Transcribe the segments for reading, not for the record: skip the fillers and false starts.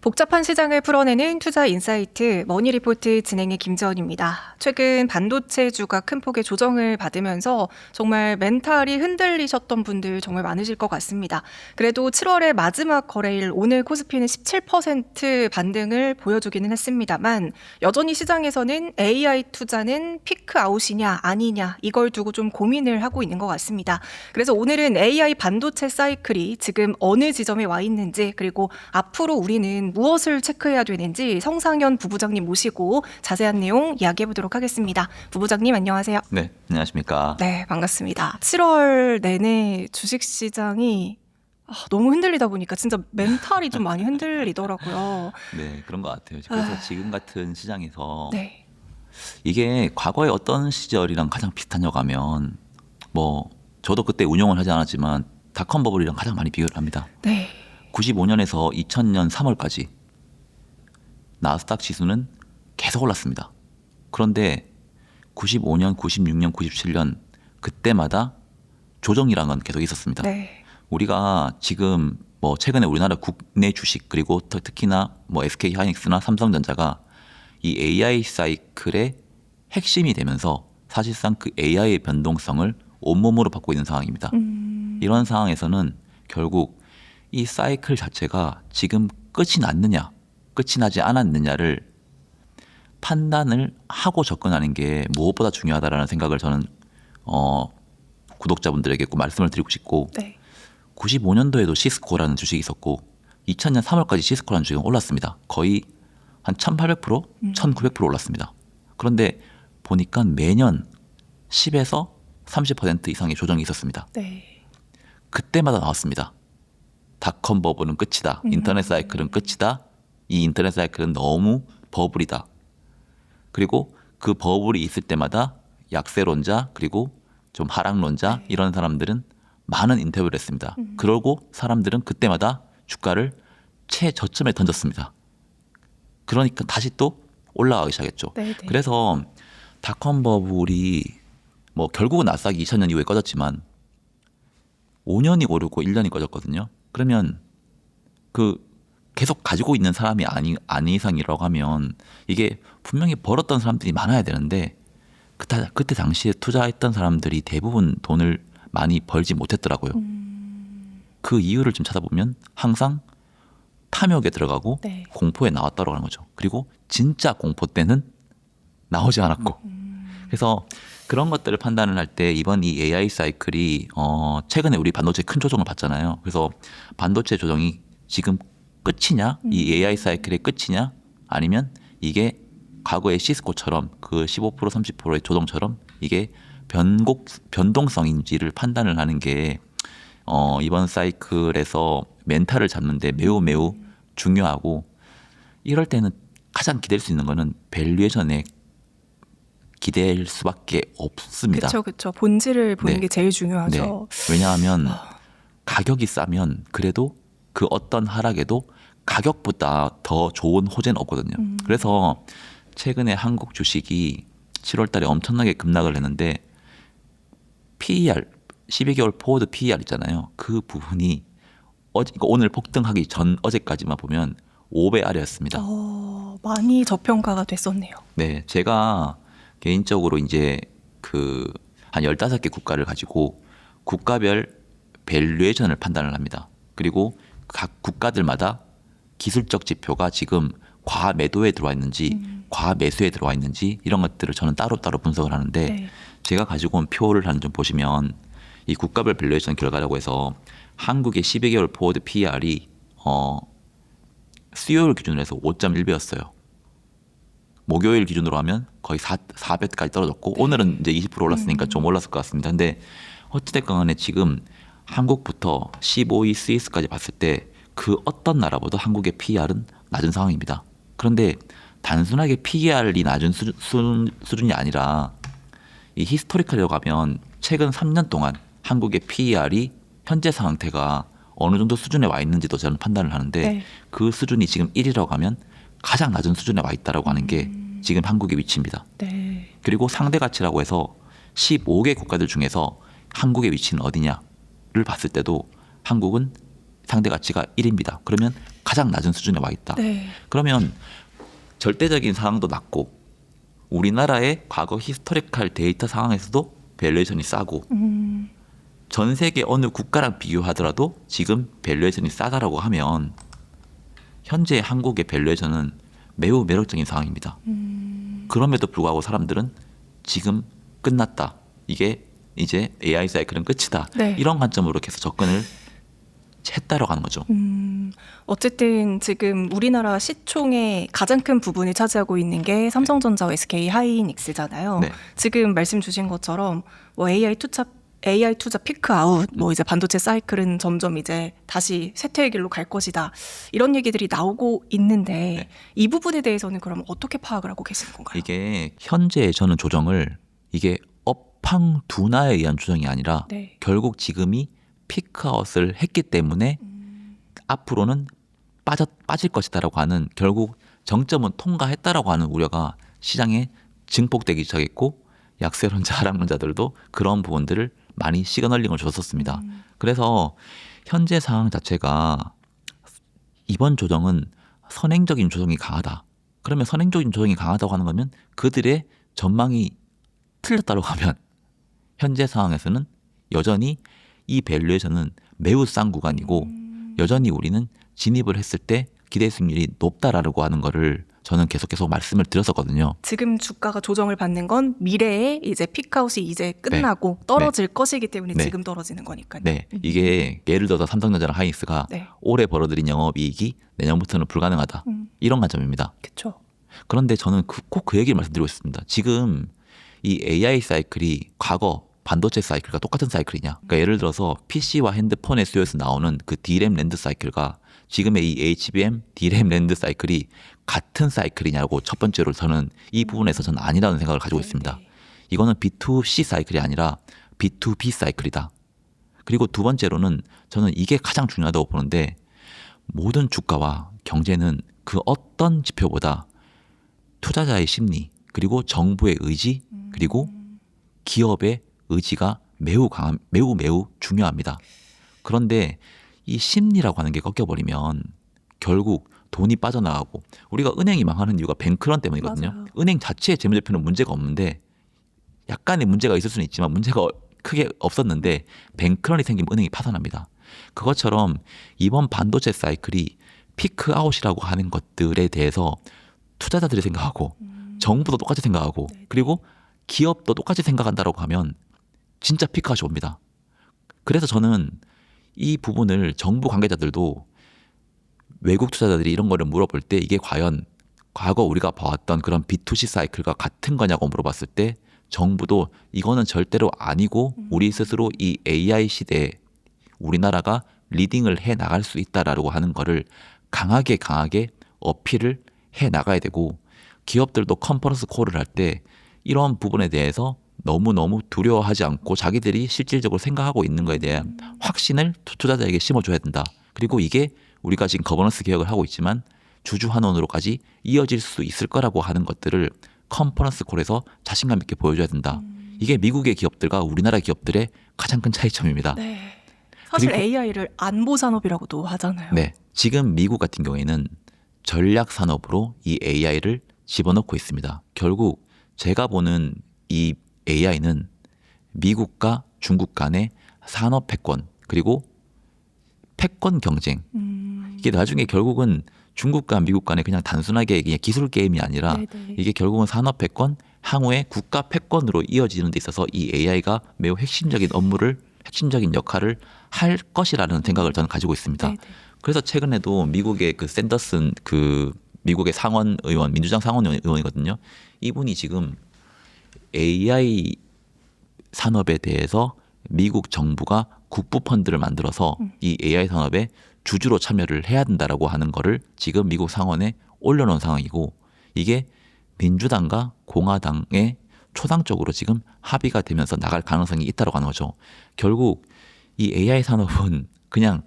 복잡한 시장을 풀어내는 투자 인사이트 머니리포트 진행의 김지원입니다. 최근 반도체주가 큰 폭의 조정을 받으면서 정말 멘탈이 흔들리셨던 분들 정말 많으실 것 같습니다. 그래도 7월의 마지막 거래일 오늘 코스피는 17% 반등을 보여주기는 했습니다만 여전히 시장에서는 AI 투자는 피크아웃이냐 아니냐 이걸 두고 좀 고민을 하고 있는 것 같습니다. 그래서 오늘은 AI 반도체 사이클이 지금 어느 지점에 와 있는지 그리고 앞으로 우리는 무엇을 체크해야 되는지 성상현 부부장님 모시고 자세한 내용 이야기해 보도록 하겠습니다. 부부장님 안녕하세요. 네, 안녕하십니까. 네, 반갑습니다. 7월 내내 주식시장이 너무 흔들리다 보니까 진짜 멘탈이 좀 많이 흔들리더라고요. 네, 그런 것 같아요. 그래서 지금 같은 시장에서 네. 이게 과거에 어떤 시절이랑 가장 비슷하냐고 하면 뭐 저도 그때 운용을 하지 않았지만 닷컴 버블이랑 가장 많이 비교를 합니다. 네. 95년에서 2000년 3월까지 나스닥 지수는 계속 올랐습니다. 그런데 95년, 96년, 97년 그때마다 조정이랑은 계속 있었습니다. 네. 우리가 지금 뭐 최근에 우리나라 국내 주식 그리고 특히나 뭐 SK 하이닉스나 삼성전자가 이 AI 사이클의 핵심이 되면서 사실상 그 AI의 변동성을 온몸으로 받고 있는 상황입니다. 이런 상황에서는 결국 이 사이클 자체가 지금 끝이 났느냐, 끝이 나지 않았느냐를 판단을 하고 접근하는 게 무엇보다 중요하다라는 생각을 저는 구독자분들에게 꼭 말씀을 드리고 싶고 네. 95년도에도 시스코라는 주식이 있었고 2000년 3월까지 시스코라는 주식은 올랐습니다. 거의 한 1800%, 1900% 올랐습니다. 그런데 보니까 매년 10에서 30% 이상의 조정이 있었습니다. 네. 그때마다 나왔습니다. 닷컴 버블은 끝이다. 인터넷 사이클은 끝이다. 이 인터넷 사이클은 너무 버블이다. 그리고 그 버블이 있을 때마다 약세론자 그리고 좀 하락론자 이런 사람들은 많은 인터뷰를 했습니다. 그러고 사람들은 그때마다 주가를 최저점에 던졌습니다. 그러니까 다시 또 올라가기 시작했죠. 네네. 그래서 닷컴 버블이 뭐 결국은 나스닥이 2000년 이후에 꺼졌지만 5년이 오르고 1년이 꺼졌거든요. 그러면 그 계속 가지고 있는 사람이 아닌 이상이라고 하면 이게 분명히 벌었던 사람들이 많아야 되는데 그때 당시에 투자했던 사람들이 대부분 돈을 많이 벌지 못했더라고요. 그 이유를 좀 찾아보면 항상 탐욕에 들어가고 네. 공포에 나왔다고 하는 거죠. 그리고 진짜 공포 때는 나오지 않았고. 그래서 그런 것들을 판단을 할 때 이번 이 AI 사이클이 최근에 우리 반도체 큰 조정을 받잖아요. 그래서 반도체 조정이 지금 끝이냐, 이 AI 사이클의 끝이냐, 아니면 이게 과거의 시스코처럼 그 15% 30%의 조정처럼 이게 변동성인지를 판단을 하는 게 이번 사이클에서 멘탈을 잡는데 매우 매우 중요하고 이럴 때는 가장 기댈 수 있는 거는 밸류에이션에 기댈 수밖에 없습니다. 그렇죠. 본질을 보는 네. 게 제일 중요하죠. 왜냐하면 가격이 싸면 그래도 그 어떤 하락에도 가격보다 더 좋은 호재는 없거든요. 그래서 최근에 한국 주식이 7월 달에 엄청나게 급락을 했는데 PER, 12개월 포워드 PER 있잖아요. 그 부분이 오늘 폭등하기 전 어제까지만 보면 5배 아래였습니다. 많이 저평가가 됐었네요. 네, 제가 개인적으로 이제 그 한 15개 국가를 가지고 국가별 밸류에이션을 판단을 합니다. 그리고 각 국가들마다 기술적 지표가 지금 과매도에 들어와 있는지 과매수에 들어와 있는지 이런 것들을 저는 따로따로 분석을 하는데 네. 제가 가지고 온 표를 좀 보시면 이 국가별 밸류에이션 결과라고 해서 한국의 12개월 포워드 PER이 수요일 기준으로 해서 5.1배였어요. 목요일 기준으로 하면 거의 4배까지 떨어졌고 오늘은 이제 20% 올랐으니까 좀 올랐을 것 같습니다. 근데 어찌됐건 간에 지금 한국부터 15위 스위스까지 봤을 때 그 어떤 나라보다 한국의 PER은 낮은 상황입니다. 그런데 단순하게 PER이 낮은 수준이 아니라 이 히스토리컬이라고 하면 최근 3년 동안 한국의 PER이 현재 상태가 어느 정도 수준에 와 있는지도 저는 판단을 하는데 네. 그 수준이 지금 1이라고 하면 가장 낮은 수준에 와 있다라고 하는 게 지금 한국의 위치입니다. 네. 그리고 상대 가치라고 해서 15개 국가들 중에서 한국의 위치는 어디냐를 봤을 때도 한국은 상대 가치가 1입니다. 그러면 가장 낮은 수준에 와 있다. 네. 그러면 절대적인 상황도 낮고 우리나라의 과거 히스토리컬 데이터 상황에서도 밸류에이션이 싸고 전 세계 어느 국가랑 비교하더라도 지금 밸류에이션이 싸다라고 하면 현재 한국의 밸류에이션은 매우 매력적인 상황입니다. 그럼에도 불구하고 사람들은 지금 끝났다. 이게 이제 AI 사이클은 끝이다. 네. 이런 관점으로 계속 접근을 했다라고 하는 거죠. 어쨌든 지금 우리나라 시총의 가장 큰 부분을 차지하고 있는 게 삼성전자와 SK 하이닉스잖아요. 네. 지금 말씀 주신 것처럼 뭐 AI 투자 피크 아웃, 뭐 이제 반도체 사이클은 점점 이제 다시 쇠퇴의 길로 갈 것이다. 이런 얘기들이 나오고 있는데 네. 이 부분에 대해서는 그럼 어떻게 파악을 하고 계시는 건가요? 이게 현재 저는 조정을 이게 업황 둔화에 의한 조정이 아니라 네. 결국 지금이 피크아웃을 했기 때문에 앞으로는 빠질 것이다라고 하는 결국 정점은 통과했다라고 하는 우려가 시장에 증폭되기 시작했고 약세론자 하락론자들도 그런 부분들을 많이 시그널링을 줬었습니다. 그래서 현재 상황 자체가 이번 조정은 선행적인 조정이 강하다. 그러면 선행적인 조정이 강하다고 하는 거면 그들의 전망이 틀렸다고 하면 현재 상황에서는 여전히 이 밸류에이션은 매우 싼 구간이고 여전히 우리는 진입을 했을 때 기대 수익률이 높다라고 하는 거를 저는 계속 말씀을 드렸었거든요. 지금 주가가 조정을 받는 건 미래에 이제 피크아웃이 이제 끝나고 떨어질 것이기 때문에 네. 지금 떨어지는 거니까요. 네, 이게 예를 들어서 삼성전자랑 하이닉스가 네. 올해 벌어들인 영업이익이 내년부터는 불가능하다. 이런 관점입니다. 그렇죠. 그런데 저는 꼭 그 얘기를 말씀드리고 있습니다. 지금 이 AI 사이클이 과거 반도체 사이클과 똑같은 사이클이냐. 그러니까 예를 들어서 PC와 핸드폰의 수요에서 나오는 그 D램 랜드 사이클과 지금의 이 HBM D램 랜드 사이클이 같은 사이클이냐고 첫 번째로 저는 이 부분에서 저는 아니라는 생각을 가지고 있습니다. 이거는 B2C 사이클이 아니라 B2B 사이클이다. 그리고 두 번째로는 저는 이게 가장 중요하다고 보는데 모든 주가와 경제는 그 어떤 지표보다 투자자의 심리 그리고 정부의 의지 그리고 기업의 의지가 매우 중요합니다. 그런데 이 심리라고 하는 게 꺾여버리면 결국 돈이 빠져나가고 우리가 은행이 망하는 이유가 뱅크런 때문이거든요. 맞아요. 은행 자체의 재무제표는 문제가 없는데 약간의 문제가 있을 수는 있지만 문제가 크게 없었는데 뱅크런이 생기면 은행이 파산합니다. 그것처럼 이번 반도체 사이클이 피크아웃이라고 하는 것들에 대해서 투자자들이 생각하고 정부도 똑같이 생각하고 그리고 기업도 똑같이 생각한다라고 하면 진짜 피크아웃이 옵니다. 그래서 저는 이 부분을 정부 관계자들도 외국 투자자들이 이런 거를 물어볼 때 이게 과연 과거 우리가 봐왔던 그런 B2C 사이클과 같은 거냐고 물어봤을 때 정부도 이거는 절대로 아니고 우리 스스로 이 AI 시대에 우리나라가 리딩을 해 나갈 수 있다라고 하는 거를 강하게 어필을 해 나가야 되고 기업들도 컨퍼런스 콜을 할 때 이런 부분에 대해서 너무너무 두려워하지 않고 자기들이 실질적으로 생각하고 있는 거에 대한 확신을 투자자에게 심어줘야 된다. 그리고 이게 우리가 지금 거버넌스 개혁을 하고 있지만 주주환원으로까지 이어질 수 있을 거라고 하는 것들을 컨퍼런스 콜에서 자신감 있게 보여줘야 된다. 이게 미국의 기업들과 우리나라 기업들의 가장 큰 차이점입니다. 네. 사실 그리고- AI를 안보 산업이라고도 하잖아요. 네, 지금 미국 같은 경우에는 전략 산업으로 이 AI를 집어넣고 있습니다. 결국 제가 보는 이 AI는 미국과 중국 간의 산업 패권 그리고 패권 경쟁 이게 나중에 결국은 중국과 미국 간에 그냥 단순하게 그냥 기술 게임이 아니라 네네. 이게 결국은 산업 패권 향후의 국가 패권으로 이어지는 데 있어서 이 AI가 매우 핵심적인 역할을 할 것이라는 생각을 저는 가지고 있습니다. 네네. 그래서 최근에도 미국의 그 샌더슨 그 미국의 상원 의원 민주당 상원 의원이거든요. 이분이 지금 AI 산업에 대해서 미국 정부가 국부 펀드를 만들어서 이 AI 산업에 주주로 참여를 해야 된다라고 하는 거를 지금 미국 상원에 올려놓은 상황이고 이게 민주당과 공화당의 초당적으로 지금 합의가 되면서 나갈 가능성이 있다고 하는 거죠. 결국 이 AI 산업은 그냥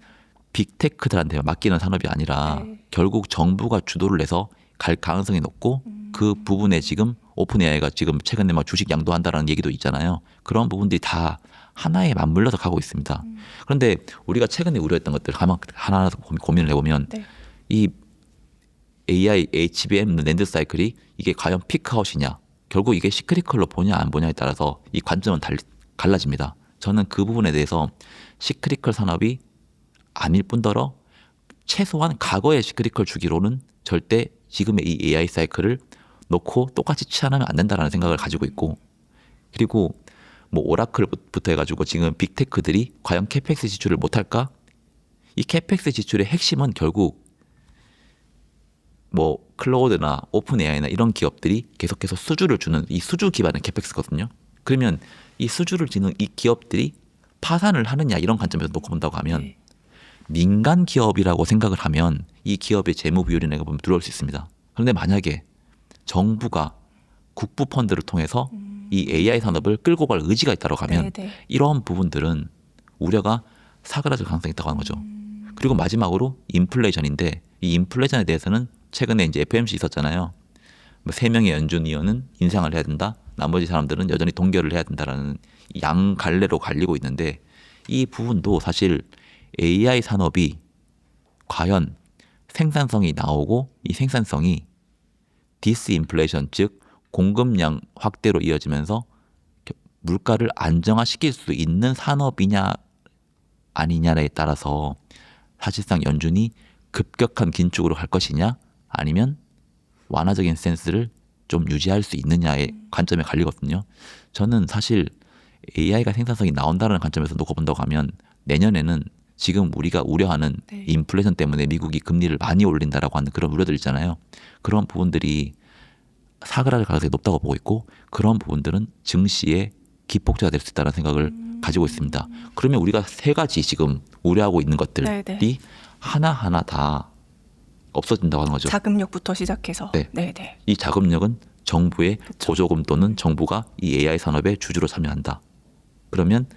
빅테크들한테 맡기는 산업이 아니라 네. 결국 정부가 주도를 해서 갈 가능성이 높고 그 부분에 지금 오픈 AI가 지금 최근에 막 주식 양도한다라는 얘기도 있잖아요. 그런 부분들이 다 하나에 맞물려서 가고 있습니다. 그런데 우리가 최근에 우려했던 것들 하나하나 고민을 해보면 네. 이 AI, HBM, 랜드 사이클이 이게 과연 피크아웃이냐, 결국 이게 시크리컬로 보냐 안 보냐에 따라서 이 관점은 갈라집니다. 저는 그 부분에 대해서 시크리컬 산업이 아닐 뿐더러 최소한 과거의 시크리컬 주기로는 절대 지금의 이 AI 사이클을 놓고 똑같이 치환하면 안 된다라는 생각을 가지고 있고, 그리고 뭐 오라클부터 해가지고 지금 빅테크들이 과연 캐펙스 지출을 못할까? 이 캐펙스 지출의 핵심은 결국 뭐 클로우드나 오픈 AI나 이런 기업들이 계속해서 수주를 주는 이 수주 기반의 캐펙스거든요. 그러면 이 수주를 지는 이 기업들이 파산을 하느냐 이런 관점에서 놓고 본다고 하면 네. 민간 기업이라고 생각을 하면 이 기업의 재무 비율이 내가 보면 들어올 수 있습니다. 그런데 만약에 정부가 국부 펀드를 통해서 이 AI 산업을 끌고 갈 의지가 있다고 하면 네네. 이러한 부분들은 우려가 사그라질 가능성이 있다고 하는 거죠. 그리고 마지막으로 인플레이션인데, 이 인플레이션에 대해서는 최근에 이제 FMC 있었잖아요. 뭐 3명의 연준위원은 인상을 해야 된다, 나머지 사람들은 여전히 동결을 해야 된다라는 양 갈래로 갈리고 있는데, 이 부분도 사실 AI 산업이 과연 생산성이 나오고 이 생산성이 디스인플레이션, 즉 공급량 확대로 이어지면서 물가를 안정화시킬 수 있는 산업이냐 아니냐에 따라서 사실상 연준이 급격한 긴축으로 갈 것이냐 아니면 완화적인 스탠스를 좀 유지할 수 있느냐의 관점에 갈리거든요. 저는 사실 AI가 생산성이 나온다는 관점에서 놓고 본다고 하면 내년에는 지금 우리가 우려하는 네. 인플레이션 때문에 미국이 금리를 많이 올린다라고 하는 그런 우려들 있잖아요. 그런 부분들이 사그라들 가능성이 높다고 보고 있고, 그런 부분들은 증시의 기폭제가 될 수 있다는 생각을 가지고 있습니다. 그러면 우리가 3가지 지금 우려하고 있는 것들이 네네. 하나하나 다 없어진다고 하는 거죠. 자금력부터 시작해서. 네. 네네. 이 자금력은 정부의 그쵸. 보조금 또는 정부가 이 AI 산업의 주주로 참여한다. 그러면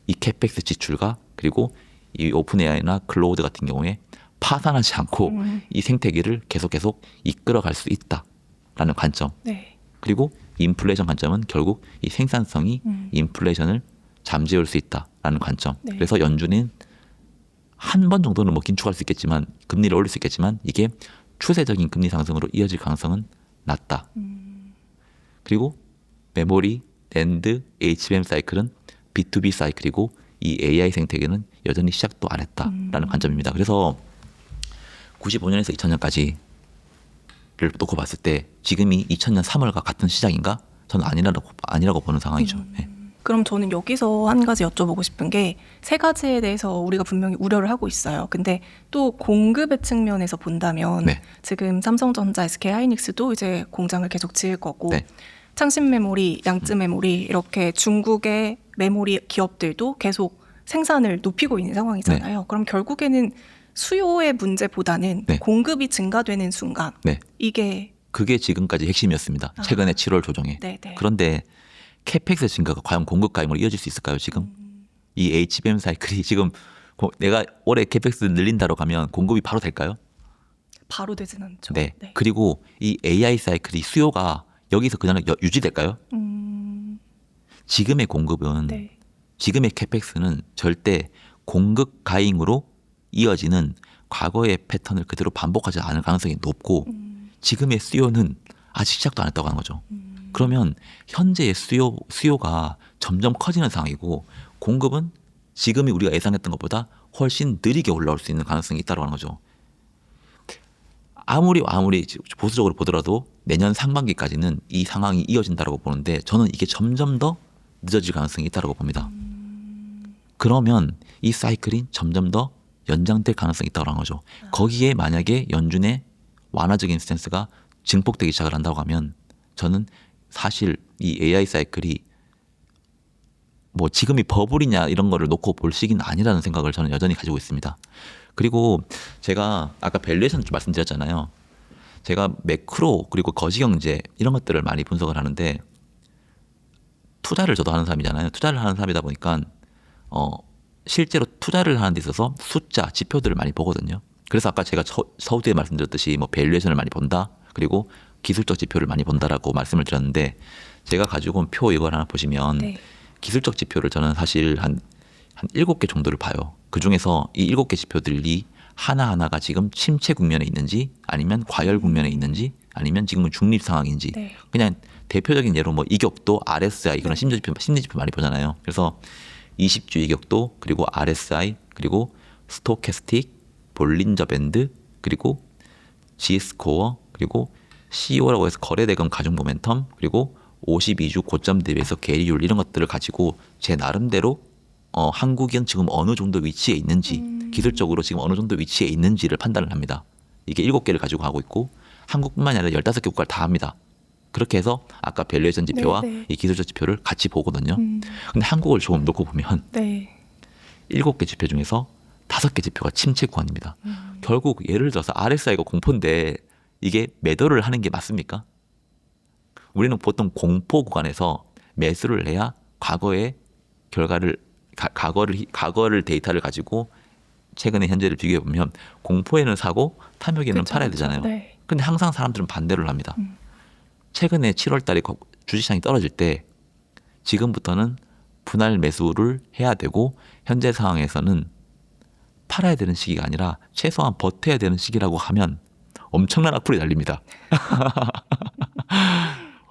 이 캐펙스 지출과 그리고 이 오픈 AI나 클로우드 같은 경우에 파산하지 않고 이 생태계를 계속 이끌어갈 수 있다라는 관점. 네. 그리고 인플레이션 관점은 결국 이 생산성이 인플레이션을 잠재울 수 있다라는 관점. 네. 그래서 연준은 한 번 정도는 뭐 긴축할 수 있겠지만, 금리를 올릴 수 있겠지만, 이게 추세적인 금리 상승으로 이어질 가능성은 낮다. 그리고 메모리, 랜드, HBM 사이클은 B2B 사이클이고 이 AI 생태계는 여전히 시작도 안 했다라는 관점입니다. 그래서 95년에서 2000년까지를 놓고 봤을 때 지금이 2000년 3월과 같은 시장인가? 저는 아니라고 보는 상황이죠. 네. 그럼 저는 여기서 한 가지 여쭤보고 싶은 게, 3가지에 대해서 우리가 분명히 우려를 하고 있어요. 근데 또 공급의 측면에서 본다면 네. 지금 삼성전자, SK하이닉스도 이제 공장을 계속 지을 거고, 네. 창신 메모리, 양쯔 메모리, 이렇게 중국의 메모리 기업들도 계속 생산을 높이고 있는 상황이잖아요. 그럼 결국에는 수요의 문제보다는 네. 공급이 증가되는 순간 네. 이게 그게 지금까지 핵심이었습니다. 최근에 7월 조정에. 네네. 그런데 캐펙스 증가가 과연 공급 가용으로 이어질 수 있을까요? 지금 이 HBM 사이클이 지금 내가 올해 캐펙스 늘린다로 가면 공급이 바로 될까요? 바로 되진 않죠. 네. 그리고 이 AI 사이클이 수요가 여기서 그냥 유지될까요? 지금의 공급은 네. 지금의 캐펙스는 절대 공급 가잉으로 이어지는 과거의 패턴을 그대로 반복하지 않을 가능성이 높고, 지금의 수요는 아직 시작도 안 했다고 하는 거죠. 그러면 현재의 수요가 점점 커지는 상황이고, 공급은 지금이 우리가 예상했던 것보다 훨씬 느리게 올라올 수 있는 가능성이 있다고 하는 거죠. 아무리 보수적으로 보더라도 내년 상반기까지는 이 상황이 이어진다고 보는데, 저는 이게 점점 더 늦어질 가능성이 있다고 봅니다. 그러면 이 사이클이 점점 더 연장될 가능성이 있다고 하는 거죠. 거기에 만약에 연준의 완화적인 스탠스가 증폭되기 시작을 한다고 하면, 저는 사실 이 AI 사이클이 뭐 지금이 버블이냐 이런 거를 놓고 볼 시기는 아니라는 생각을 저는 여전히 가지고 있습니다. 그리고 제가 아까 밸류에이션 좀 말씀드렸잖아요. 제가 매크로 그리고 거시경제 이런 것들을 많이 분석을 하는데, 투자를 저도 하는 사람이잖아요. 투자를 하는 사람이다 보니까 실제로 투자를 하는 데 있어서 숫자, 지표들을 많이 보거든요. 그래서 아까 제가 서두에 말씀드렸듯이 뭐 밸류에이션을 많이 본다, 그리고 기술적 지표를 많이 본다라고 말씀을 드렸는데, 제가 가지고 온 표 이걸 하나 보시면 네. 기술적 지표를 저는 사실 한 7개 정도를 봐요. 그중에서 이 7개 지표들이 하나하나가 지금 침체 국면에 있는지 아니면 과열 국면에 있는지 아니면 지금은 중립 상황인지 네. 그냥 대표적인 예로 뭐 이격도 RSI 그런 심리지표 많이 보잖아요. 그래서 20주 이격도 그리고 RSI 그리고 스토캐스틱 볼린저 밴드 그리고 G스코어 그리고 CO라고 해서 거래대금 가중 모멘텀 그리고 52주 고점 대비해서 계리율 이런 것들을 가지고 제 나름대로 한국은 지금 어느 정도 위치에 있는지 기술적으로 지금 어느 정도 위치에 있는지를 판단을 합니다. 이게 7개를 가지고 하고 있고 한국뿐만이 아니라 15개 국가를 다 합니다. 그렇게 해서 아까 밸류에이션 지표와 네, 네. 이 기술적 지표를 같이 보거든요. 근데 한국을 조금 놓고 보면 네. 7개 지표 중에서 5개 지표가 침체 구간입니다. 결국 예를 들어서 RSI가 공포인데 이게 매도를 하는 게 맞습니까? 우리는 보통 공포 구간에서 매수를 해야 과거의 결과를 과거를 데이터를 가지고 최근의 현재를 비교해 보면 공포에는 사고 탐욕에는 그쵸, 팔아야 그쵸. 되잖아요. 네. 근데 항상 사람들은 반대를 합니다. 최근에 7월 달에 주식시장이 떨어질 때 지금부터는 분할 매수를 해야 되고 현재 상황에서는 팔아야 되는 시기가 아니라 최소한 버텨야 되는 시기라고 하면 엄청난 악플이 달립니다.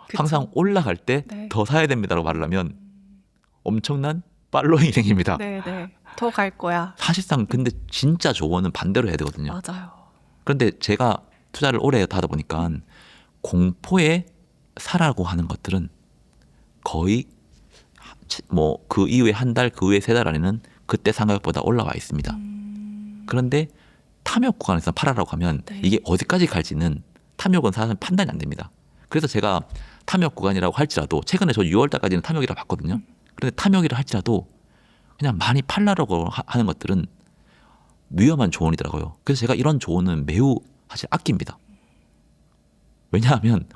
그쵸. 항상 올라갈 때 더 네. 사야 됩니다라고 말을 하면 엄청난 팔로잉이 생깁니다. 네, 네. 더 갈 거야. 사실상 근데 진짜 조언은 반대로 해야 되거든요. 맞아요. 그런데 제가 투자를 오래 하다 보니까 공포에 사라고 하는 것들은 거의 뭐 그 이후에 한 달, 그 후에 3달 안에는 그때 상가격보다 올라와 있습니다. 그런데 탐욕 구간에서 팔아라고 하면 네. 이게 어디까지 갈지는 탐욕은 사실 판단이 안 됩니다. 그래서 제가 탐욕 구간이라고 할지라도 최근에 저 6월 달까지는 탐욕이라 봤거든요. 그런데 탐욕이라 할지라도 그냥 많이 팔라고 하는 것들은 위험한 조언이더라고요. 그래서 제가 이런 조언은 매우 사실 아낍니다. 왜냐하면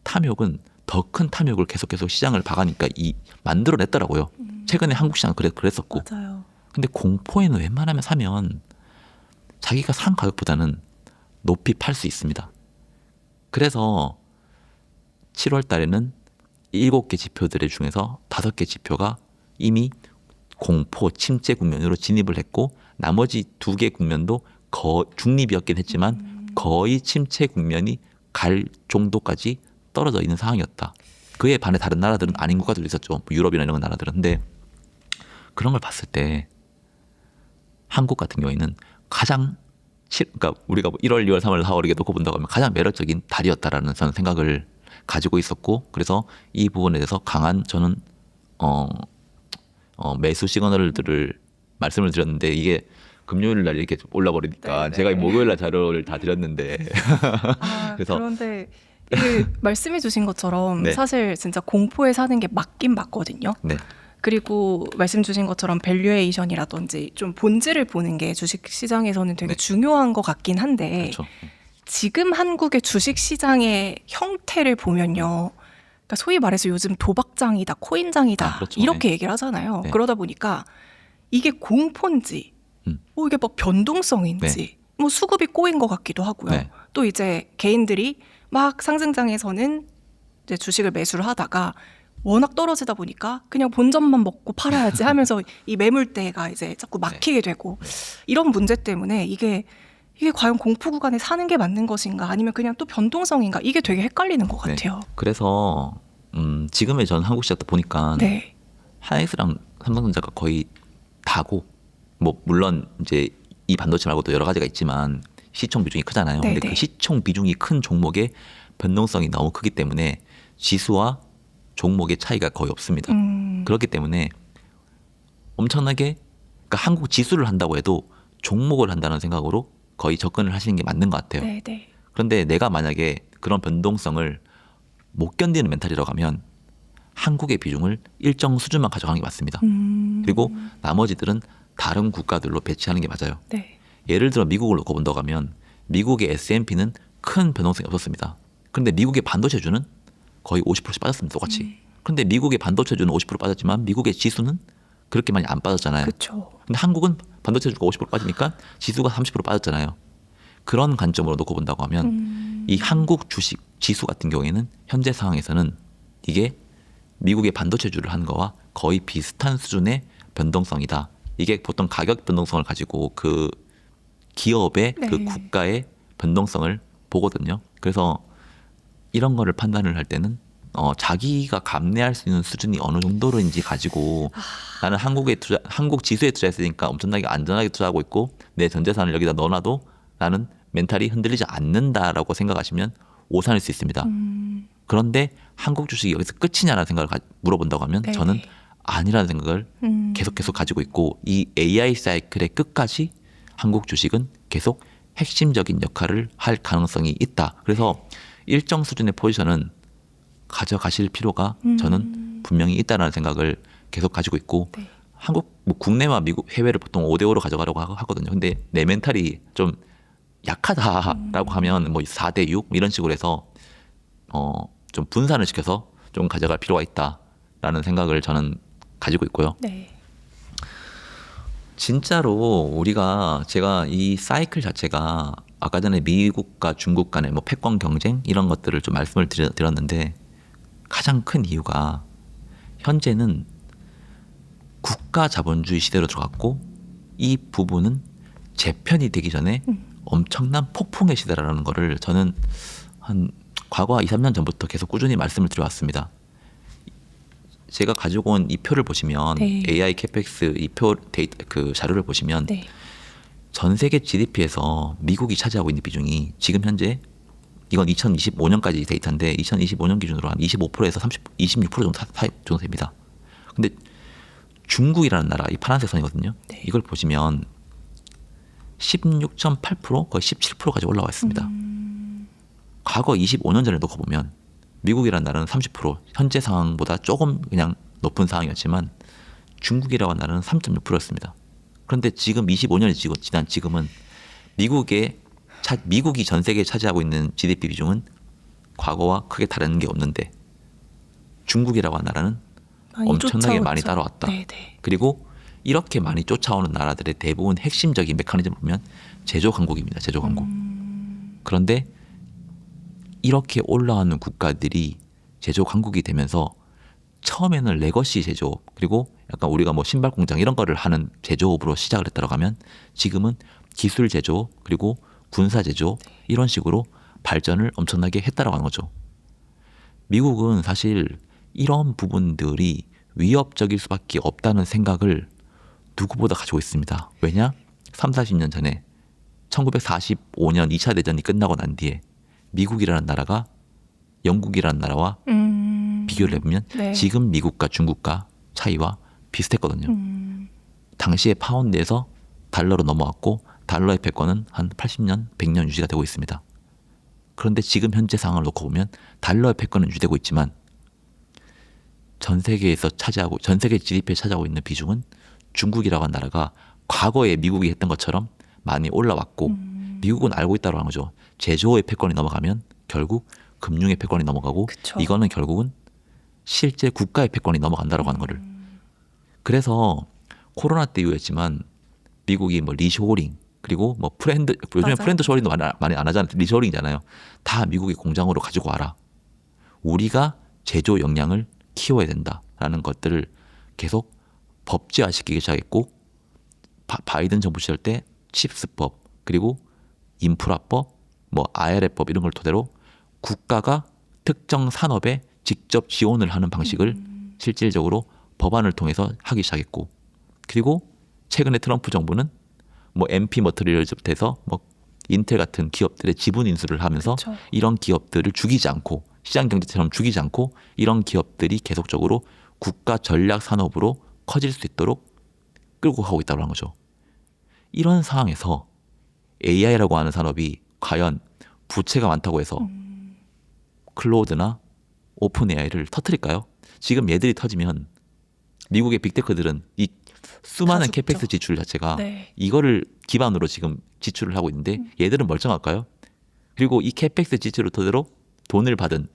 탐욕은 더 큰 탐욕을 계속 시장을 봐가니까 만들어냈더라고요. 최근에 한국 시장은 그랬었고. 맞아요. 근데 공포에는 웬만하면 사면 자기가 산 가격보다는 높이 팔 수 있습니다. 그래서 7월 달에는 7개 지표들 중에서 5개 지표가 이미 공포 침체 국면으로 진입을 했고 나머지 2개 국면도 중립이었긴 했지만 거의 침체 국면이 갈 정도까지 떨어져 있는 상황이었다. 그에 반해 다른 나라들은 아닌 국가들도 있었죠. 뭐 유럽이나 이런 나라들은. 근데 그런 걸 봤을 때 한국 같은 경우에는 그러니까 우리가 1월, 2월, 3월, 4월 이렇게 놓고 본다고 하면 가장 매력적인 달이었다라는 저는 생각을 가지고 있었고 그래서 이 부분에 대해서 강한 저는 매수 시그널들을 말씀을 드렸는데 이게 금요일 날 이렇게 올라버리니까 네, 제가 네. 목요일 날 자료를 다 드렸는데 그래서 그런데 이게 말씀해 주신 것처럼 네. 사실 진짜 공포에 사는 게 맞긴 맞거든요. 네, 그리고 말씀 주신 것처럼 밸류에이션이라든지 좀 본질을 보는 게 주식 시장에서는 되게 네. 중요한 것 같긴 한데 그렇죠. 지금 한국의 주식 시장의 형태를 보면요. 그러니까 소위 말해서 요즘 도박장이다, 코인장이다 그렇죠. 이렇게 얘기를 하잖아요. 네. 그러다 보니까 이게 공포인지 뭐 이게 뭐 변동성인지 뭐 수급이 꼬인 것 같기도 하고요. 네. 또 이제 개인들이 막 상승장에서는 이제 주식을 매수를 하다가 워낙 떨어지다 보니까 그냥 본전만 먹고 팔아야지 하면서 이 매물대가 이제 자꾸 막히게 되고 이런 문제 때문에 이게 과연 공포 구간에 사는 게 맞는 것인가 아니면 그냥 또 변동성인가 이게 되게 헷갈리는 것 네. 같아요. 그래서 지금의 전 한국 시장 보니까 네. 하이닉스랑 삼성전자가 거의 다고 뭐 물론 이제 이 반도체 말고도 여러 가지가 있지만 시총 비중이 크잖아요. 근데 네네. 그 시총 비중이 큰 종목의 변동성이 너무 크기 때문에 지수와 종목의 차이가 거의 없습니다. 그렇기 때문에 엄청나게 그러니까 한국 지수를 한다고 해도 종목을 한다는 생각으로 거의 접근을 하시는 게 맞는 것 같아요. 네네. 그런데 내가 만약에 그런 변동성을 못 견디는 멘탈이라고 하면 한국의 비중을 일정 수준만 가져가는 게 맞습니다. 그리고 나머지들은 다른 국가들로 배치하는 게 맞아요. 네. 예를 들어 미국을 놓고 본다고 하면 미국의 S&P는 큰 변동성이 없었습니다. 그런데 미국의 반도체주는 거의 50%씩 빠졌습니다. 똑같이. 그런데 미국의 반도체주는 50% 빠졌지만 미국의 지수는 그렇게 많이 안 빠졌잖아요. 그렇죠. 근데 한국은 반도체주가 50% 빠지니까 지수가 30% 빠졌잖아요. 그런 관점으로 놓고 본다고 하면 이 한국 주식 지수 같은 경우에는 현재 상황에서는 이게 미국의 반도체주를 한 거와 거의 비슷한 수준의 변동성이다. 이게 보통 가격 변동성을 가지고 그 기업의 네. 그 국가의 변동성을 보거든요. 그래서 이런 거를 판단을 할 때는 자기가 감내할 수 있는 수준이 어느 정도로인지 가지고 나는 한국 지수에 투자했으니까 엄청나게 안전하게 투자하고 있고 내 전 재산을 여기다 넣어놔도 나는 멘탈이 흔들리지 않는다라고 생각하시면 오산일 수 있습니다. 그런데 한국 주식이 여기서 끝이냐라는 생각을 물어본다고 하면 네네. 저는 아니라는 생각을 계속 가지고 있고 이 AI 사이클의 끝까지 한국 주식은 계속 핵심적인 역할을 할 가능성이 있다. 그래서 일정 수준의 포지션은 가져가실 필요가 저는 분명히 있다는 생각을 계속 가지고 있고 네. 한국 뭐 국내와 미국 해외를 보통 5대5로 가져가려고 하거든요. 근데 내 멘탈이 좀 약하다라고 하면 뭐 4대6 이런 식으로 해서 좀 분산을 시켜서 좀 가져갈 필요가 있다라는 생각을 저는 가지고 있고요. 네. 진짜로 제가 이 사이클 자체가 아까 전에 미국과 중국 간의 뭐 패권 경쟁 이런 것들을 좀 말씀을 드렸는데 가장 큰 이유가 현재는 국가 자본주의 시대로 들어갔고 이 부분은 재편이 되기 전에 엄청난 폭풍의 시대라는 거를 저는 한 과거 2, 3년 전부터 계속 꾸준히 말씀을 드려왔습니다. 제가 가지고 온 이 표를 보시면 네. AI 캐펙스 이 표 데이터 그 자료를 보시면 네. 전 세계 GDP에서 미국이 차지하고 있는 비중이 지금 현재 이건 2025년까지 데이터인데 2025년 기준으로 한 25%에서 26% 정도 됩니다. 근데 중국이라는 나라 이 파란색 선이거든요. 네. 이걸 보시면 16.8% 거의 17%까지 올라와 있습니다. 과거 25년 전에 놓고 보면 미국이라는 나라는 30% 현재 상황보다 조금 그냥 높은 상황이었지만 중국이라고 하는 나라는 3.6%였습니다. 그런데 지금 25년이 지난 지금은 미국이 전 세계에 차지하고 있는 GDP 비중은 과거와 크게 다른 게 없는데 중국이라고 하는 나라는 엄청나게 많이 따라왔다. 네네. 그리고 이렇게 많이 쫓아오는 나라들의 대부분 핵심적인 메커니즘을 보면 제조 강국입니다. 제조 강국. 그런데 이렇게 올라오는 국가들이 제조 강국이 되면서 처음에는 레거시 제조업 그리고 약간 우리가 뭐 신발 공장 이런 거를 하는 제조업으로 시작을 했다고 하면 지금은 기술 제조업 그리고 군사 제조업 이런 식으로 발전을 엄청나게 했다라고 하는 거죠. 미국은 사실 이런 부분들이 위협적일 수밖에 없다는 생각을 누구보다 가지고 있습니다. 왜냐? 3, 40년 전에 1945년 2차 대전이 끝나고 난 뒤에 미국이라는 나라가 영국이라는 나라와 비교를 해보면 네. 지금 미국과 중국과 차이와 비슷했거든요. 당시에 파운드에서 달러로 넘어왔고 달러의 패권은 한 80년, 100년 유지가 되고 있습니다. 그런데 지금 현재 상황을 놓고 보면 달러의 패권은 유지되고 있지만 전 세계 GDP에 차지하고 있는 비중은 중국이라고 하는 나라가 과거에 미국이 했던 것처럼 많이 올라왔고 미국은 알고 있다고 하는 거죠. 제조의 패권이 넘어가면 결국 금융의 패권이 넘어가고 그쵸. 이거는 결국은 실제 국가의 패권이 넘어간다라고 하는 거를. 그래서 코로나 때 이후였지만 미국이 뭐 리쇼링 그리고 뭐 요즘에 맞아요. 프렌드 쇼링도 많이 안 하잖아요. 리쇼링이잖아요. 다 미국이 공장으로 가지고 와라. 우리가 제조 역량을 키워야 된다라는 것들을 계속 법제화시키기 시작했고 바이든 정부 시절 때 칩스법 그리고 인프라법 뭐 IRA법 이런 걸 토대로 국가가 특정 산업에 직접 지원을 하는 방식을 실질적으로 법안을 통해서 하기 시작했고 그리고 최근에 트럼프 정부는 뭐 MP 머터리얼즈부터 해서 뭐 인텔 같은 기업들의 지분 인수를 하면서 그쵸. 이런 기업들을 죽이지 않고 시장 경제처럼 죽이지 않고 이런 기업들이 계속적으로 국가 전략 산업으로 커질 수 있도록 끌고 가고 있다고 하는 거죠. 이런 상황에서 AI라고 하는 산업이 과연 부채가 많다고 해서 클로우드나 오픈 AI를 터뜨릴까요? 지금 얘들이 터지면 미국의 빅테크들은 이 수많은 다 죽죠. 캐펙스 지출 자체가 네. 이거를 기반으로 지금 지출을 하고 있는데 얘들은 멀쩡할까요? 그리고 이 캐펙스 지출을 토대로 돈을 받은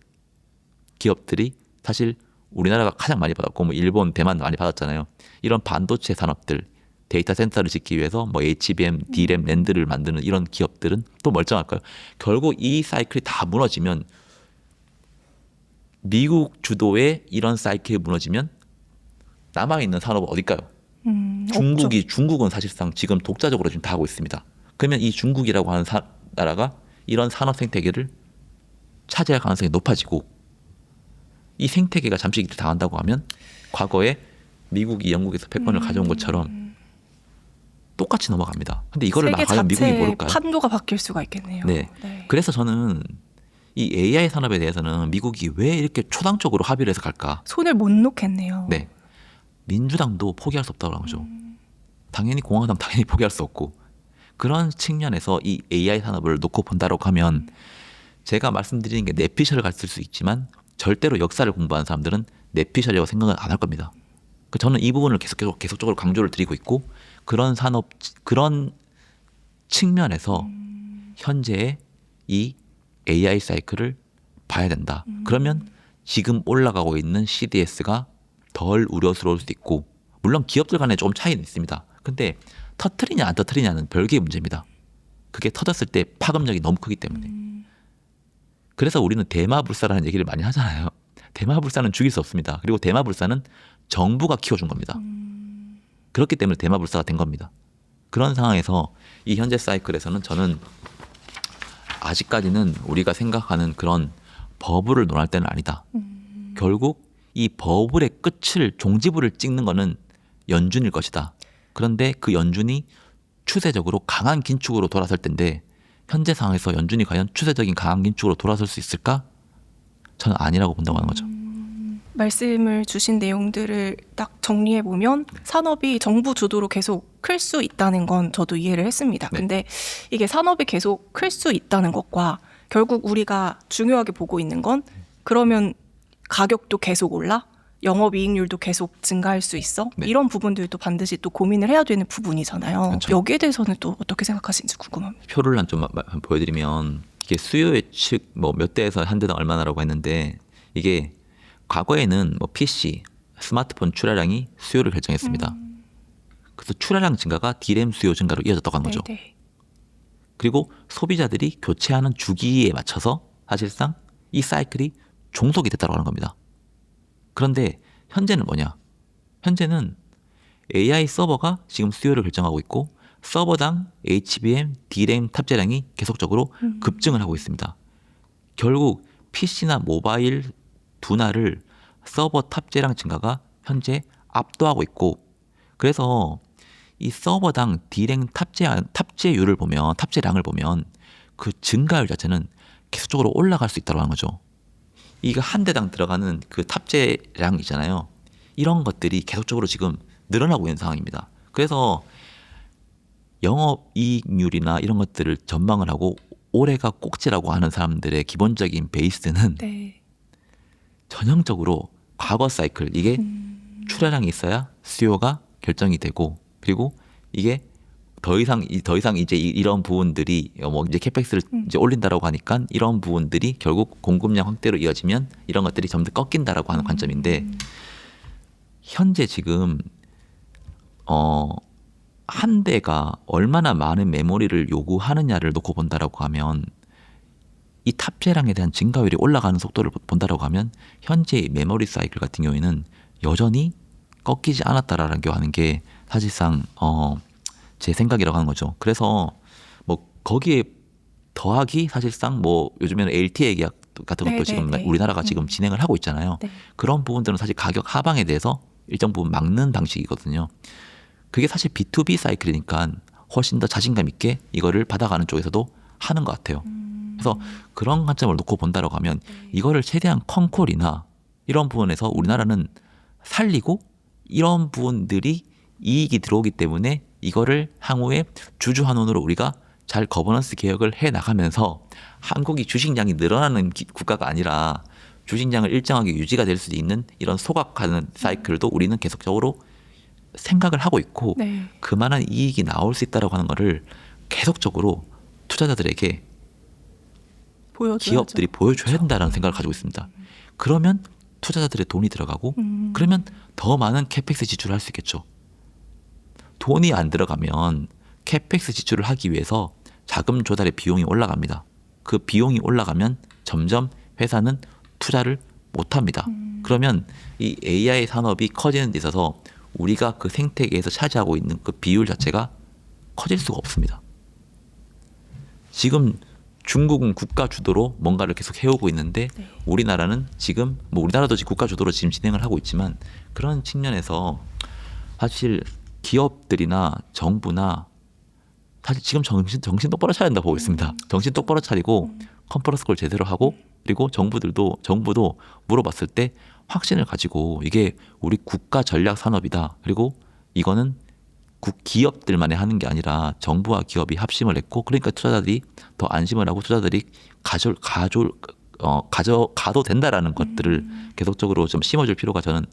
기업들이 사실 우리나라가 가장 많이 받았고 뭐 일본, 대만 많이 받았잖아요. 이런 반도체 산업들 데이터 센터를 짓기 위해서 뭐 HBM, DRAM, 랜드를 만드는 이런 기업들은 또 멀쩡할까요? 결국 이 사이클이 다 무너지면 미국 주도의 이런 사이클이 무너지면 남아있는 산업은 어딜까요? 없죠. 중국은 사실상 지금 독자적으로 지금 다 하고 있습니다. 그러면 이 중국이라고 하는 나라가 이런 산업 생태계를 차지할 가능성이 높아지고 이 생태계가 잠식이 당한다고 하면 과거에 미국이 영국에서 패권을 가져온 것처럼 똑같이 넘어갑니다. 근데 이거를 세계 과연 미국이 자체의 모를까요? 판도가 바뀔 수가 있겠네요. 네. 그래서 저는 이 AI 산업에 대해서는 미국이 왜 이렇게 초당적으로 합의를 해서 갈까? 손을 못 놓겠네요. 네. 민주당도 포기할 수 없다고 하는 거죠. 당연히 공화당 당연히 포기할 수 없고 그런 측면에서 이 AI 산업을 놓고 본다고 하면 제가 말씀드리는 게 뇌피셜을 갔을 수 있지만 절대로 역사를 공부하는 사람들은 뇌피셜이라고 생각은 안 할 겁니다. 저는 이 부분을 계속적으로 강조를 드리고 있고 그런 산업 그런 측면에서 현재의 이 AI 사이클을 봐야 된다. 그러면 지금 올라가고 있는 CDS가 덜 우려스러울 수도 있고 물론 기업들 간에 조금 차이는 있습니다. 근데 터트리냐 안 터트리냐는 별개의 문제입니다. 그게 터졌을 때 파급력이 너무 크기 때문에. 그래서 우리는 대마불사라는 얘기를 많이 하잖아요. 대마불사는 죽일 수 없습니다. 그리고 대마불사는 정부가 키워준 겁니다. 그렇기 때문에 대마불사가 된 겁니다. 그런 상황에서 이 현재 사이클에서는 저는 아직까지는 우리가 생각하는 그런 버블을 논할 때는 아니다. 결국 이 버블의 끝을 종지부를 찍는 거는 연준일 것이다. 그런데 그 연준이 추세적으로 강한 긴축으로 돌아설 텐데 현재 상황에서 연준이 과연 추세적인 강한 긴축으로 돌아설 수 있을까? 저는 아니라고 본다고 하는 거죠. 말씀을 주신 내용들을 딱 정리해 보면 산업이 정부 주도로 계속 클 수 있다는 건 저도 이해를 했습니다. 네. 근데 이게 산업이 계속 클 수 있다는 것과 결국 우리가 중요하게 보고 있는 건 그러면 가격도 계속 올라? 영업이익률도 계속 증가할 수 있어? 네. 이런 부분들도 반드시 또 고민을 해야 되는 부분이잖아요. 그렇죠. 여기에 대해서는 또 어떻게 생각하시는지 궁금합니다. 표를 좀 보여드리면 이게 수요의 측 뭐 몇 대에서 한 대당 얼마나라고 했는데 이게 과거에는 뭐 PC, 스마트폰 출하량이 수요를 결정했습니다. 그래서 출하량 증가가 D램 수요 증가로 이어졌다고 하는 거죠. 네네. 그리고 소비자들이 교체하는 주기에 맞춰서 사실상 이 사이클이 종속이 됐다고 하는 겁니다. 그런데 현재는 뭐냐? 현재는 AI 서버가 지금 수요를 결정하고 있고 서버당 HBM, D램 탑재량이 계속적으로 급증을 하고 있습니다. 결국 PC나 모바일 분할을 서버 탑재량 증가가 현재 압도하고 있고 그래서 이 서버당 D램 탑재율을 보면 탑재량을 보면 그 증가율 자체는 계속적으로 올라갈 수 있다고 하는 거죠. 이거 한 대당 들어가는 그 탑재량 있잖아요. 이런 것들이 계속적으로 지금 늘어나고 있는 상황입니다. 그래서 영업이익률이나 이런 것들을 전망을 하고 올해가 꼭지라고 하는 사람들의 기본적인 베이스는 네. 전형적으로 과거 사이클 이게 출하량이 있어야 수요가 결정이 되고 그리고 이게 더 이상 이제 이런 부분들이 뭐 이제 캐펙스를 이제 올린다라고 하니까 이런 부분들이 결국 공급량 확대로 이어지면 이런 것들이 점점 꺾인다라고 하는 관점인데 현재 지금 한 대가 얼마나 많은 메모리를 요구하느냐를 놓고 본다라고 하면 이 탑재량에 대한 증가율이 올라가는 속도를 본다라고 하면 현재 의 메모리 사이클 같은 경우에는 여전히 꺾이지 않았다라는 게 하는 게 사실상 제 생각이라고 하는 거죠. 그래서 뭐 거기에 더하기 사실상 뭐 요즘에는 LTA 계약 같은 것도 네, 지금 네, 네. 우리나라가 지금 진행을 하고 있잖아요. 네. 그런 부분들은 사실 가격 하방에 대해서 일정 부분 막는 방식이거든요. 그게 사실 B2B 사이클이니까 훨씬 더 자신감 있게 이거를 받아가는 쪽에서도 하는 것 같아요. 그래서 그런 관점을 놓고 본다라고 하면 이거를 최대한 컨콜이나 이런 부분에서 우리나라는 살리고 이런 부분들이 이익이 들어오기 때문에 이거를 향후에 주주환원으로 우리가 잘 거버넌스 개혁을 해 나가면서 한국이 주식량이 늘어나는 국가가 아니라 주식량을 일정하게 유지가 될 수 있는 이런 소각하는 사이클도 우리는 계속적으로 생각을 하고 있고 네. 그만한 이익이 나올 수 있다라고 하는 거를 계속적으로 투자자들에게 보여줘야죠. 기업들이 보여줘야 된다는 생각을 가지고 있습니다. 그러면 투자자들의 돈이 들어가고 그러면 더 많은 캐펙스 지출을 할 수 있겠죠. 돈이 안 들어가면 캐펙스 지출을 하기 위해서 자금 조달의 비용이 올라갑니다. 그 비용이 올라가면 점점 회사는 투자를 못합니다. 그러면 이 AI 산업이 커지는 데 있어서 우리가 그 생태계에서 차지하고 있는 그 비율 자체가 커질 수가 없습니다. 지금 중국은 국가 주도로 뭔가를 계속 해오고 있는데 네. 우리나라는 지금 뭐 우리나라도 지금 국가 주도로 지금 진행을 하고 있지만 그런 측면에서 사실 기업들이나 정부나 사실 지금 정신 똑바로 차려야 된다고 보고 있습니다. 정신 똑바로 차리고 컨퍼런스 콜 제대로 하고 그리고 정부도 물어봤을 때 확신을 가지고 이게 우리 국가 전략 산업이다. 그리고 이거는 기업들만이 하는 게 아니라 정부와 기업이 합심을 했고 그러니까 투자자들이 더 안심을 하고 투자들이 가도 된다라는 것들을 계속적으로 좀 심어줄 필요가 저는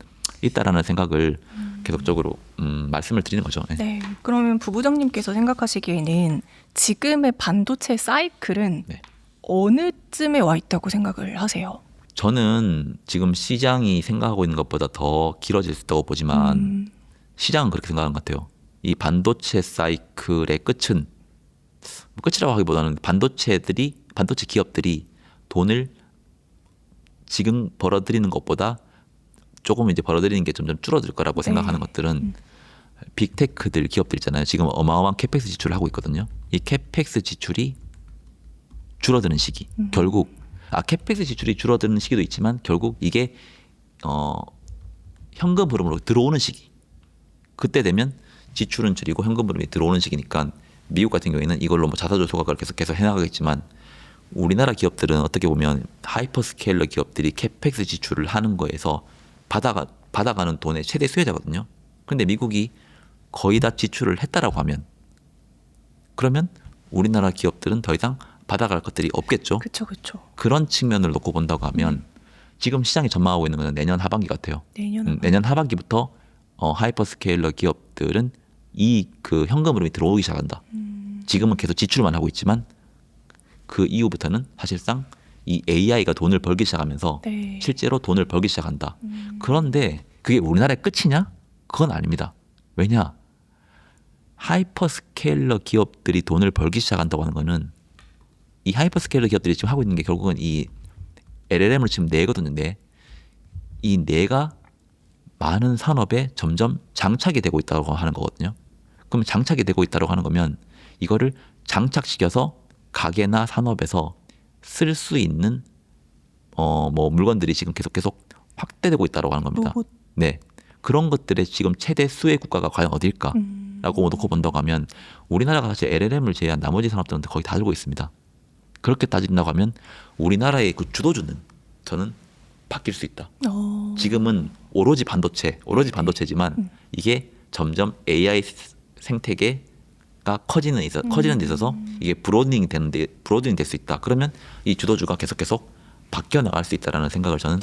있다라는 생각을 계속적으로 말씀을 드리는 거죠. 네. 네. 그러면 부부장님께서 생각하시기에는 지금의 반도체 사이클은 네. 어느 쯤에 와 있다고 생각을 하세요? 저는 지금 시장이 생각하고 있는 것보다 더 길어질 수 있다고 보지만 시장은 그렇게 생각하는 것 같아요. 이 반도체 사이클의 끝은 뭐 끝이라고 하기보다는 반도체 기업들이 돈을 지금 벌어들이는 것보다 조금 이제 벌어들이는 게 점점 줄어들 거라고 네. 생각하는 것들은 빅테크들 기업들 있잖아요. 지금 어마어마한 캐펙스 지출을 하고 있거든요. 이 캐펙스 지출이 줄어드는 시기. 결국 캐펙스 지출이 줄어드는 시기도 있지만 결국 이게 현금 흐름으로 들어오는 시기. 그때 되면 지출은 줄이고 현금 흐름이 들어오는 시기니까 미국 같은 경우에는 이걸로 뭐 자사주 소각을 계속 해나가겠지만 우리나라 기업들은 어떻게 보면 하이퍼스케일러 기업들이 캐펙스 지출을 하는 거에서 받아가는 돈의 최대 수혜자거든요. 그런데 미국이 거의 다 지출을 했다라고 하면 그러면 우리나라 기업들은 더 이상 받아갈 것들이 없겠죠. 그렇죠, 그렇죠. 그런 측면을 놓고 본다고 하면 지금 시장이 전망하고 있는 것은 내년 하반기 같아요. 내년 하반기부터 하이퍼스케일러 기업들은 이 그 현금 흐름이 들어오기 시작한다. 지금은 계속 지출만 하고 있지만 그 이후부터는 사실상 이 AI가 돈을 벌기 시작하면서 네. 실제로 돈을 벌기 시작한다. 그런데 그게 우리나라의 끝이냐? 그건 아닙니다. 왜냐? 하이퍼스케일러 기업들이 돈을 벌기 시작한다고 하는 거는 이 하이퍼스케일러 기업들이 지금 하고 있는 게 결국은 이 LLM을 지금 내거든요. 이 뇌가 많은 산업에 점점 장착이 되고 있다고 하는 거거든요. 그럼 장착이 되고 있다고 하는 거면 이거를 장착시켜서 가게나 산업에서 쓸 수 있는 뭐 물건들이 지금 계속 확대되고 있다고 하는 겁니다. 로봇. 네. 그런 것들의 지금 최대 수혜 국가가 과연 어딜까라고 놓고 본다고 하면 우리나라가 사실 LLM을 제외한 나머지 산업들은 거의 다 들고 있습니다. 그렇게 따진다고 하면 우리나라의 그 주도주는 저는 바뀔 수 있다. 지금은 오로지 반도체지만 이게 점점 AI 생태계가 커지는 데 있어서 이게 브로드닝 될 수 있다. 그러면 이 주도주가 계속 바뀌어 나갈 수 있다라는 생각을 저는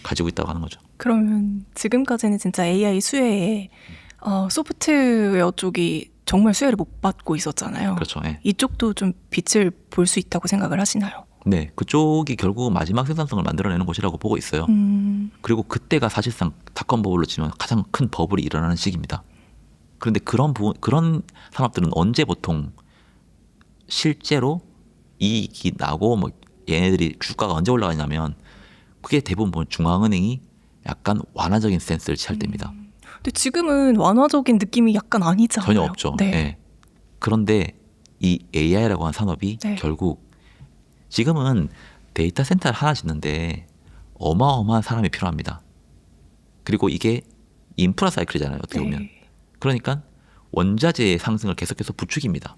가지고 있다고 하는 거죠. 그러면 지금까지는 진짜 AI 수혜에 소프트웨어 쪽이 정말 수혜를 못 받고 있었잖아요. 그렇죠. 네. 이쪽도 좀 빛을 볼 수 있다고 생각을 하시나요? 네, 그쪽이 결국 마지막 생산성을 만들어내는 곳이라고 보고 있어요. 그리고 그때가 사실상 닷컴 버블로 치면 가장 큰 버블이 일어나는 시기입니다. 그런데 그런 산업들은 언제 보통 실제로 이익이 나고 뭐 얘네들이 주가가 언제 올라가냐면 그게 대부분 중앙은행이 약간 완화적인 스탠스를 취할 때입니다. 근데 지금은 완화적인 느낌이 약간 아니잖아요. 전혀 없죠. 네. 네. 그런데 이 AI라고 하는 산업이 네. 결국 지금은 데이터 센터를 하나 짓는데 어마어마한 사람이 필요합니다. 그리고 이게 인프라 사이클이잖아요. 어떻게 보면. 네. 그러니까 원자재의 상승을 계속해서 부추깁니다.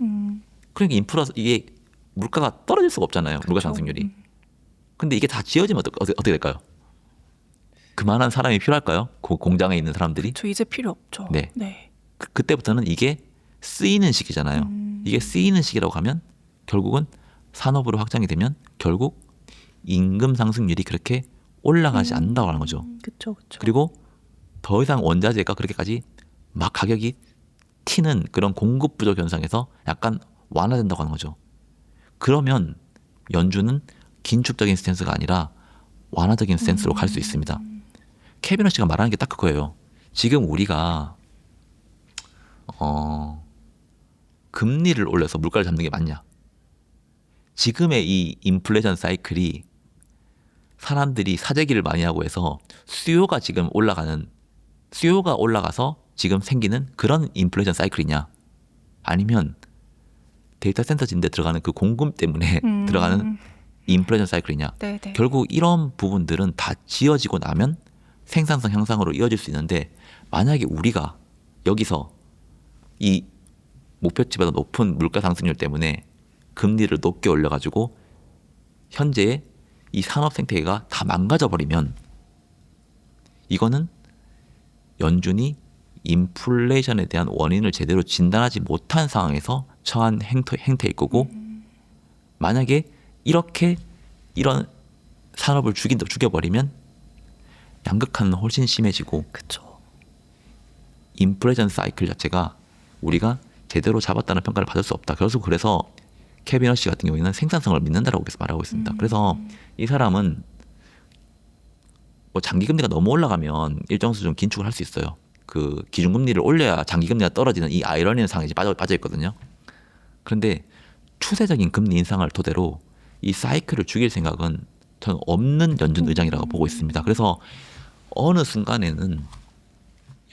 그러니까 이게 물가가 떨어질 수가 없잖아요. 물가 그렇죠. 상승률이. 근데 이게 다 지어지면 어떻게 될까요? 그만한 사람이 필요할까요? 공장에 있는 사람들이? 저 이제 필요 없죠. 네. 네. 그때부터는 이게 쓰이는 시기잖아요. 이게 쓰이는 시기라고 하면 결국은 산업으로 확장이 되면 결국 임금 상승률이 그렇게 올라가지 않는다고 하는 거죠. 그렇죠, 그렇죠. 그리고 더 이상 원자재가 그렇게까지 막 가격이 튀는 그런 공급 부족 현상에서 약간 완화된다고 하는 거죠. 그러면 연준은 긴축적인 스탠스가 아니라 완화적인 스탠스로 갈 수 있습니다. 케비너 씨가 말하는 게 딱 그거예요. 지금 우리가 금리를 올려서 물가를 잡는 게 맞냐? 지금의 이 인플레이션 사이클이 사람들이 사재기를 많이 하고 해서 수요가 올라가서 지금 생기는 그런 인플레이션 사이클이냐? 아니면 데이터 센터 짓는 데 들어가는 그 공금 때문에 들어가는 인플레이션 사이클이냐. 네네. 결국 이런 부분들은 다 지어지고 나면 생산성 향상으로 이어질 수 있는데 만약에 우리가 여기서 이 목표치보다 높은 물가 상승률 때문에 금리를 높게 올려가지고 현재의 이 산업 생태계가 다 망가져 버리면 이거는 연준이 인플레이션에 대한 원인을 제대로 진단하지 못한 상황에서 처한 행태일 거고 만약에 이렇게 이런 산업을 죽여버리면 양극화는 훨씬 심해지고 그쵸. 인플레이션 사이클 자체가 우리가 제대로 잡았다는 평가를 받을 수 없다. 그래서 케빈 허시 같은 경우에는 생산성을 믿는다라고 계속 말하고 있습니다. 그래서 이 사람은 뭐 장기금리가 너무 올라가면 일정 수준 긴축을 할 수 있어요. 그 기준금리를 올려야 장기금리가 떨어지는 이 아이러니한 상황에 빠져 있거든요. 그런데 추세적인 금리 인상을 토대로 이 사이클을 죽일 생각은 저는 없는 연준 의장이라고 보고 있습니다. 그래서 어느 순간에는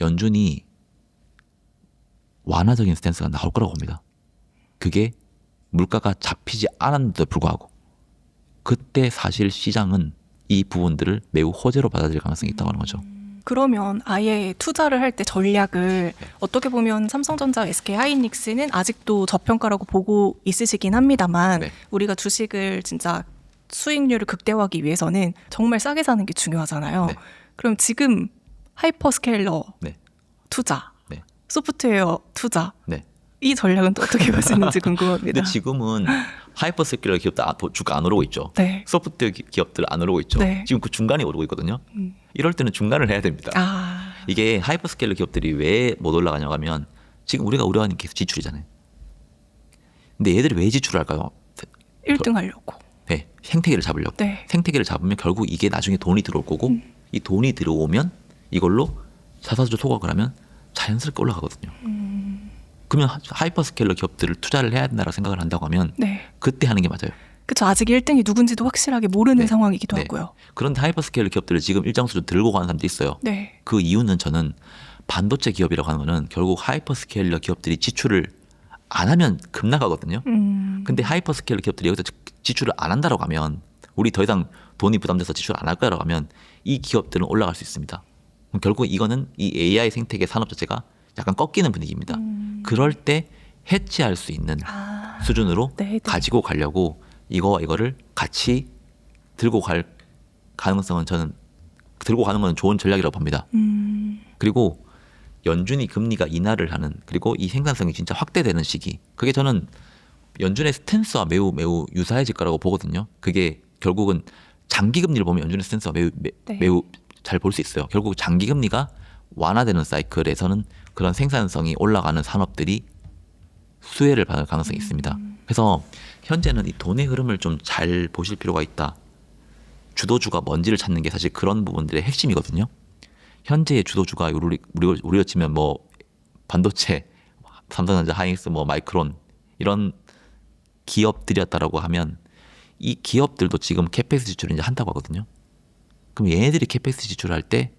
연준이 완화적인 스탠스가 나올 거라고 봅니다. 그게 물가가 잡히지 않았는데도 불구하고 그때 사실 시장은 이 부분들을 매우 호재로 받아들일 가능성이 있다고 하는 거죠. 그러면 아예 투자를 할 때 전략을 어떻게 보면 삼성전자, SK하이닉스는 아직도 저평가라고 보고 있으시긴 합니다만 네. 우리가 주식을 진짜 수익률을 극대화하기 위해서는 정말 싸게 사는 게 중요하잖아요. 네. 그럼 지금 하이퍼스케일러 네. 투자, 네. 소프트웨어 투자 네. 이 전략은 또 어떻게 보시는지 궁금합니다. 근데 지금은 하이퍼스케일러 기업들 주가 안 오르고 있죠. 네. 소프트웨어 기업들 안 오르고 있죠. 네. 지금 그 중간에 오르고 있거든요. 이럴 때는 중간을 해야 됩니다. 아, 이게 하이퍼스케일러 기업들이 왜 못 올라가냐고 하면 지금 우리가 우려하는 게 지출이잖아요. 근데 얘들이 왜 지출을 할까요? 1등 하려고. 네, 생태계를 잡으려고. 네. 생태계를 잡으면 결국 이게 나중에 돈이 들어올 거고 이 돈이 들어오면 이걸로 자사주 소각을 하면 자연스럽게 올라가거든요. 그러면 하이퍼스케일러 기업들을 투자를 해야 된다고 생각을 한다고 하면 네. 그때 하는 게 맞아요. 그쵸. 아직 1등이 누군지도 확실하게 모르는 네. 상황이기도 네. 하고요. 그런데 하이퍼스케일러 기업들을 지금 일정 수준 들고 가는 사람도 있어요. 네. 그 이유는 저는 반도체 기업이라고 하는 거는 결국 하이퍼스케일러 기업들이 지출을 안 하면 급나가거든요. 근데 하이퍼스케일러 기업들이 여기서 지출을 안 한다고 하면 우리 더 이상 돈이 부담돼서 지출 안 할 거라고 하면 이 기업들은 올라갈 수 있습니다. 그럼 결국 이거는 이 AI 생태계 산업 자체가 약간 꺾이는 분위기입니다. 그럴 때 해치할 수 있는 수준으로 네, 네. 가지고 가려고 이거를 같이 들고 갈 가능성은 저는 들고 가는 건 좋은 전략이라고 봅니다. 그리고 연준이 금리가 인하를 하는 그리고 이 생산성이 진짜 확대되는 시기 그게 저는 연준의 스탠스와 매우 유사해질 거라고 보거든요. 그게 결국은 장기 금리를 보면 연준의 스탠스와 매우 잘 볼 수 있어요. 결국 장기 금리가 완화되는 사이클에서는 그런 생산성이 올라가는 산업들이 수혜를 받을 가능성이 있습니다. 그래서 현재는 이 돈의 흐름을 좀 잘 보실 필요가 있다. 주도주가 뭔지를 찾는 게 사실 그런 부분들의 핵심이거든요. 현재의 주도주가 우리가 치면 뭐 반도체, 삼성전자, 하이닉스, 뭐 마이크론 이런 기업들이었다라고 하면 이 기업들도 지금 캐펙스 지출을 이제 한다고 하거든요. 그럼 얘네들이 캐펙스 지출을 할 때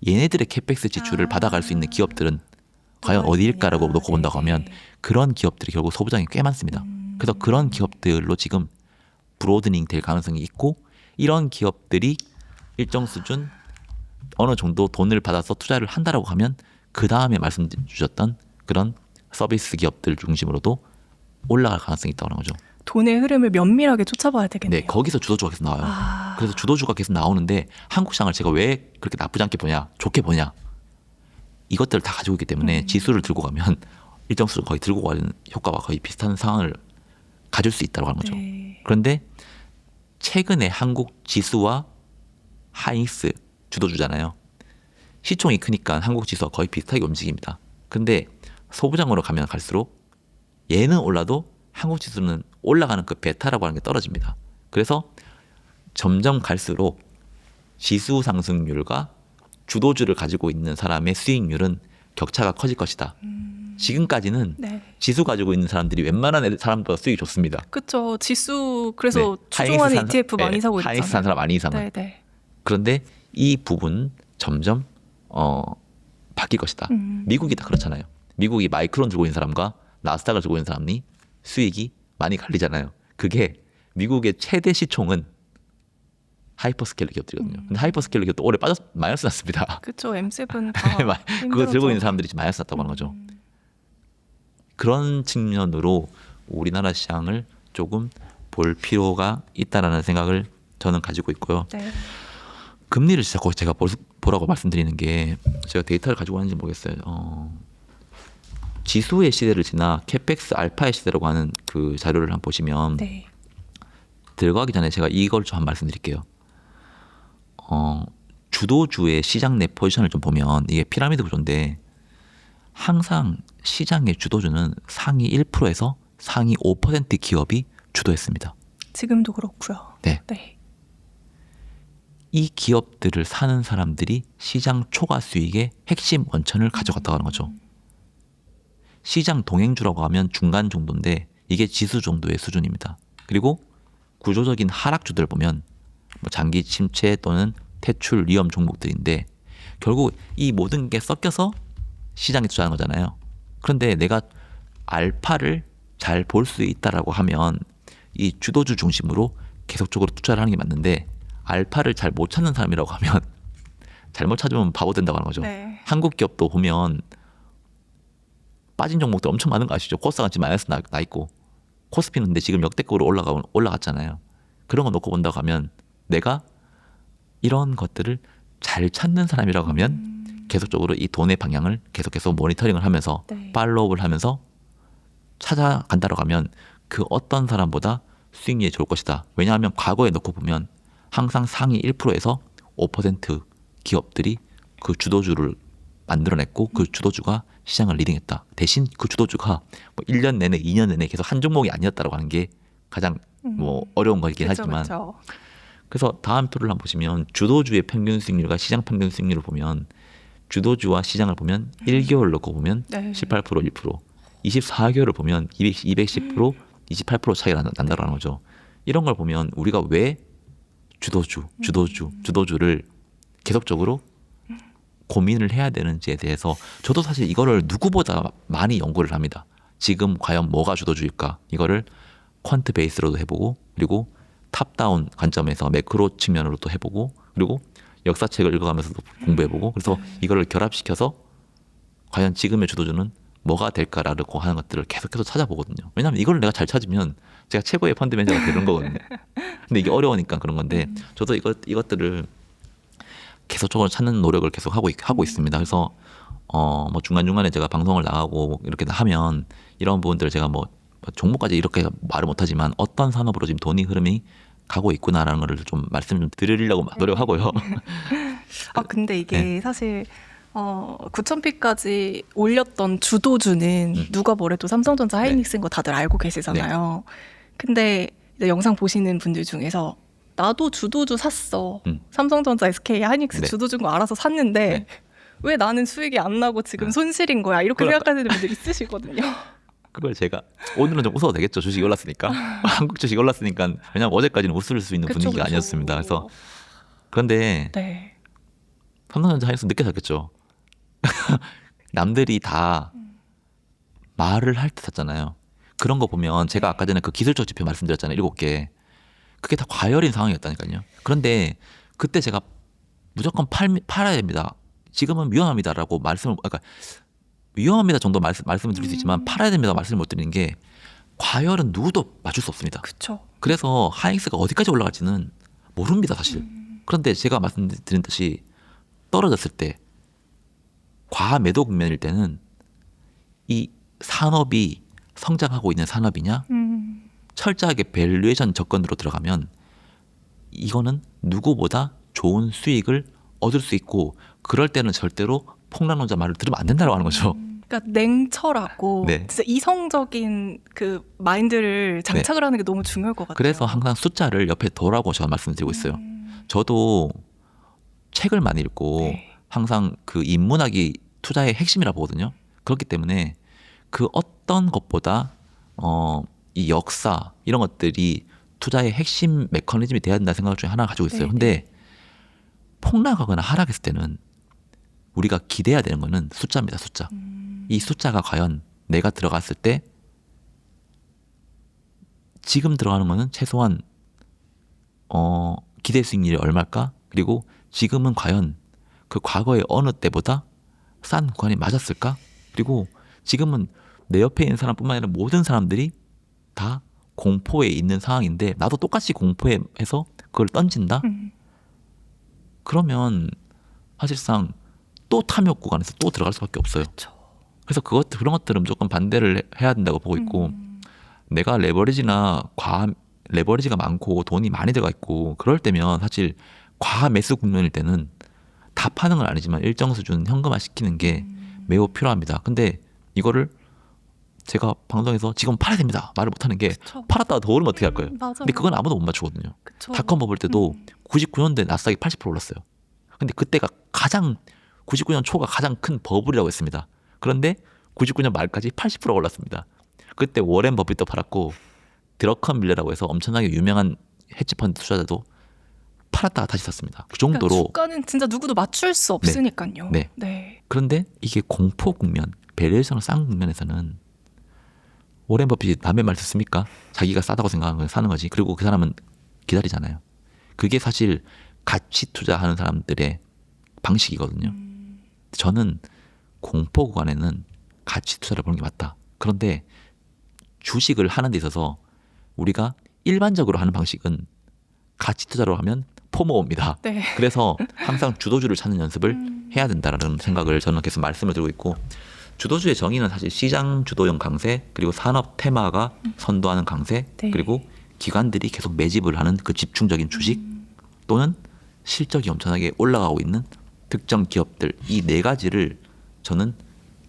얘네들의 캐펙스 지출을 받아갈 수 있는 기업들은 과연 어디일까라고 놓고 본다고 하면 그런 기업들이 결국 소부장이 꽤 많습니다. 그래서 그런 기업들로 지금 브로드닝 될 가능성이 있고 이런 기업들이 일정 수준 어느 정도 돈을 받아서 투자를 한다라고 하면 그 다음에 말씀 주셨던 그런 서비스 기업들 중심으로도 올라갈 가능성이 있다고 하는 거죠. 돈의 흐름을 면밀하게 쫓아봐야 되겠네요. 네, 거기서 주도주가 계속 나와요. 그래서 주도주가 계속 나오는데 한국 시장을 제가 왜 그렇게 나쁘지 않게 보냐, 좋게 보냐 이것들을 다 가지고 있기 때문에 지수를 들고 가면 일정 수준 거의 들고 가는 효과와 거의 비슷한 상황을 가질 수 있다고 하는 거죠. 네. 그런데 최근에 한국 지수와 하이닉스 주도주잖아요. 시총이 크니까 한국 지수와 거의 비슷하게 움직입니다. 근데 소부장으로 가면 갈수록 얘는 올라도 한국 지수는 올라가는 그 베타라고 하는 게 떨어집니다. 그래서 점점 갈수록 지수 상승률과 주도주를 가지고 있는 사람의 수익률은 격차가 커질 것이다. 지금까지는 네. 지수 가지고 있는 사람들이 웬만한 사람보다 수익이 좋습니다. 그렇죠. 지수 그래서 네. 추종하는 하이닉스 ETF 많이 사고 있잖아요. 하이닉스 산 사람 많이 이상은. 네, 네. 그런데 이 부분 점점 바뀔 것이다. 미국이 다 그렇잖아요. 미국이 마이크론 들고 있는 사람과 나스닥을 들고 있는 사람이 수익이 많이 갈리잖아요. 그게 미국의 최대 시총은 하이퍼스케일러 기업들이거든요. 근데 하이퍼스케일러 기업도 올해 마이너스 났습니다. 그쵸. M7 다 그거 들고 힘들었죠. 있는 사람들이 지금 마이너스 났다고 하는 거죠. 그런 측면으로 우리나라 시장을 조금 볼 필요가 있다라는 생각을 저는 가지고 있고요. 네. 금리를 진짜 꼭 제가 보라고 말씀드리는 게 제가 데이터를 가지고 왔는지 모르겠어요. 지수의 시대를 지나 캐펙스 알파의 시대라고 하는 그 자료를 한번 보시면 네. 들어가기 전에 제가 이걸 좀 한번 말씀드릴게요. 주도주의 시장 내 포지션을 좀 보면 이게 피라미드 구조인데 항상 시장의 주도주는 상위 1%에서 상위 5% 기업이 주도했습니다. 지금도 그렇고요. 네. 네. 이 기업들을 사는 사람들이 시장 초과 수익의 핵심 원천을 가져갔다고 하는 거죠. 시장 동행주라고 하면 중간 정도인데 이게 지수 정도의 수준입니다. 그리고 구조적인 하락주들 보면 뭐 장기 침체 또는 퇴출 위험 종목들인데 결국 이 모든 게 섞여서 시장에 투자하는 거잖아요. 그런데 내가 알파를 잘 볼 수 있다라고 하면 이 주도주 중심으로 계속적으로 투자를 하는 게 맞는데 알파를 잘 못 찾는 사람이라고 하면 잘못 찾으면 바보 된다고 하는 거죠. 네. 한국 기업도 보면 빠진 종목들 엄청 많은 거 아시죠? 코스닥은 지금 마이너스 나 있고 코스피는 근데 지금 역대급으로 올라갔잖아요. 그런 거 놓고 본다고 하면 내가 이런 것들을 잘 찾는 사람이라고 하면 계속적으로 이 돈의 방향을 계속해서 모니터링을 하면서 네. 팔로우를 하면서 찾아간다고 하면 그 어떤 사람보다 수익률이 좋을 것이다. 왜냐하면 과거에 놓고 보면 항상 상위 1%에서 5% 기업들이 그 주도주를 만들어냈고 그 주도주가 시장을 리딩했다. 대신 그 주도주가 뭐 1년 내내 2년 내내 계속 한 종목이 아니었다라고 하는 게 가장 뭐 어려운 거긴 그쵸, 하지만 그쵸. 그래서 다음 표를 한번 보시면 주도주의 평균 수익률과 시장 평균 수익률을 보면 주도주와 시장을 보면 1개월 놓고 보면 네. 18% 1% 24개월을 보면 210% 28% 차이가 난다는 거죠. 이런 걸 보면 우리가 왜 주도주를 계속적으로 고민을 해야 되는지에 대해서 저도 사실 이거를 누구보다 많이 연구를 합니다. 지금 과연 뭐가 주도주일까? 이거를 퀀트 베이스로도 해보고 그리고 탑다운 관점에서 매크로 측면으로도 해보고 그리고 역사책을 읽어가면서도 공부해보고 그래서 이거를 결합시켜서 과연 지금의 주도주는 뭐가 될까라고 하는 것들을 계속해서 찾아보거든요. 왜냐하면 이걸 내가 잘 찾으면 제가 최고의 펀드 매니저가 되는 거거든요. 근데 이게 어려우니까 그런 건데 저도 이것들을 계속적으로 찾는 노력을 계속 하고 있습니다. 그래서 뭐 중간중간에 제가 방송을 나가고 뭐 이렇게 하면 이런 부분들을 제가 뭐 종목까지 이렇게 말을 못하지만 어떤 산업으로 지금 돈이 흐름이 가고 있구나라는 거를 좀 말씀 좀 드리려고 노력하고요. 근데 이게 네. 사실 9,000피까지 올렸던 주도주는 누가 뭐래도 삼성전자 하이닉스인 거 다들 알고 계시잖아요. 근데 이제 영상 보시는 분들 중에서 나도 주도주 샀어. 삼성전자, SK, 하이닉스 네. 주도주인 거 알아서 샀는데 네. 왜 나는 수익이 안 나고 지금 손실인 거야? 이렇게 생각하시는 분들 있으시거든요. 그걸 제가 오늘은 좀 웃어도 되겠죠. 주식이 올랐으니까. 한국 주식이 올랐으니까. 왜냐하면 어제까지는 웃을 수 있는 그쵸, 분위기가 그쵸. 아니었습니다. 그래서 그런데 네. 삼성전자 하이닉스 늦게 샀겠죠. 남들이 다 말을 할 때 샀잖아요. 그런 거 보면 제가 아까 전에 그 기술적 지표 말씀드렸잖아요. 7개. 그게 다 과열인 상황이었다니까요. 그런데 그때 제가 무조건 팔아야 됩니다. 지금은 위험합니다라고 그러니까 위험합니다 정도 말씀을 드릴 수 있지만 팔아야 됩니다 말씀을 못 드리는 게 과열은 누구도 맞출 수 없습니다. 그쵸. 그래서 하이닉스가 어디까지 올라갈지는 모릅니다 사실. 그런데 제가 말씀드린 듯이 떨어졌을 때 과매도 국면일 때는 이 산업이 성장하고 있는 산업이냐 철저하게 밸류에이션 접근으로 들어가면 이거는 누구보다 좋은 수익을 얻을 수 있고 그럴 때는 절대로 폭락론자 말을 들으면 안 된다고 하는 거죠. 그러니까 냉철하고 네. 진짜 이성적인 그 마인드를 장착을 하는 게 너무 중요할 것 같아요. 그래서 항상 숫자를 옆에 둬라고 제가 말씀드리고 있어요. 저도 책을 많이 읽고 네. 항상 그 인문학이 투자의 핵심이라 보거든요. 그렇기 때문에 그 어떤 것보다 이 역사 이런 것들이 투자의 핵심 메커니즘이 돼야 된다는 생각 중에 하나 가지고 있어요. 네, 근데 폭락하거나 하락했을 때는 우리가 기대해야 되는 거는 숫자입니다. 숫자. 이 숫자가 과연 내가 들어갔을 때 지금 들어가는 거는 최소한 기대 수익률이 얼마일까? 그리고 지금은 과연 그 과거의 어느 때보다 싼 구간이 맞았을까? 그리고 지금은 내 옆에 있는 사람뿐만 아니라 모든 사람들이 다 공포에 있는 상황인데 나도 똑같이 공포에서 그걸 던진다? 그러면 사실상 또 탐욕 구간에서 또 들어갈 수밖에 없어요. 그쵸. 그래서 그런 것들은 무조건 반대를 해야 된다고 보고 있고 내가 레버리지가 많고 돈이 많이 들어가 있고 그럴 때면 사실 과매수 국면일 때는 다 파는 건 아니지만 일정 수준 현금화 시키는 게 매우 필요합니다. 근데 이거를 제가 방송에서 지금 팔아야 됩니다 말을 못하는 게 그쵸. 팔았다가 더 오르면 어떻게 할 거예요? 맞아요. 근데 그건 아무도 못 맞추거든요. 그쵸. 닷컴 버블 때도 99년도에 나스닥이 80% 올랐어요. 근데 그때가 99년 초가 가장 큰 버블이라고 했습니다. 그런데 99년 말까지 80% 올랐습니다. 그때 워렌 버핏도 팔았고 드러컨 밀러라고 해서 엄청나게 유명한 헤지펀드 투자자도 팔았다가 다시 샀습니다. 그 정도로. 그러니까 주가는 진짜 누구도 맞출 수 없으니까요. 네. 네. 그런데 이게 공포 국면, 밸류에이션을 싼 국면에서는 워렌 버핏이 남의 말 듣습니까? 자기가 싸다고 생각하는 걸 사는 거지. 그리고 그 사람은 기다리잖아요. 그게 사실 가치 투자하는 사람들의 방식이거든요. 저는 공포 구간에는 가치 투자를 보는 게 맞다. 그런데 주식을 하는 데 있어서 우리가 일반적으로 하는 방식은 가치 투자로 하면 포모입니다. 네. 그래서 항상 주도주를 찾는 연습을 해야 된다라는 생각을 저는 계속 말씀을 드리고 있고 주도주의 정의는 사실 시장 주도형 강세 그리고 산업 테마가 선도하는 강세 네. 그리고 기관들이 계속 매집을 하는 그 집중적인 주식 또는 실적이 엄청나게 올라가고 있는 특정 기업들 이 네 가지를 저는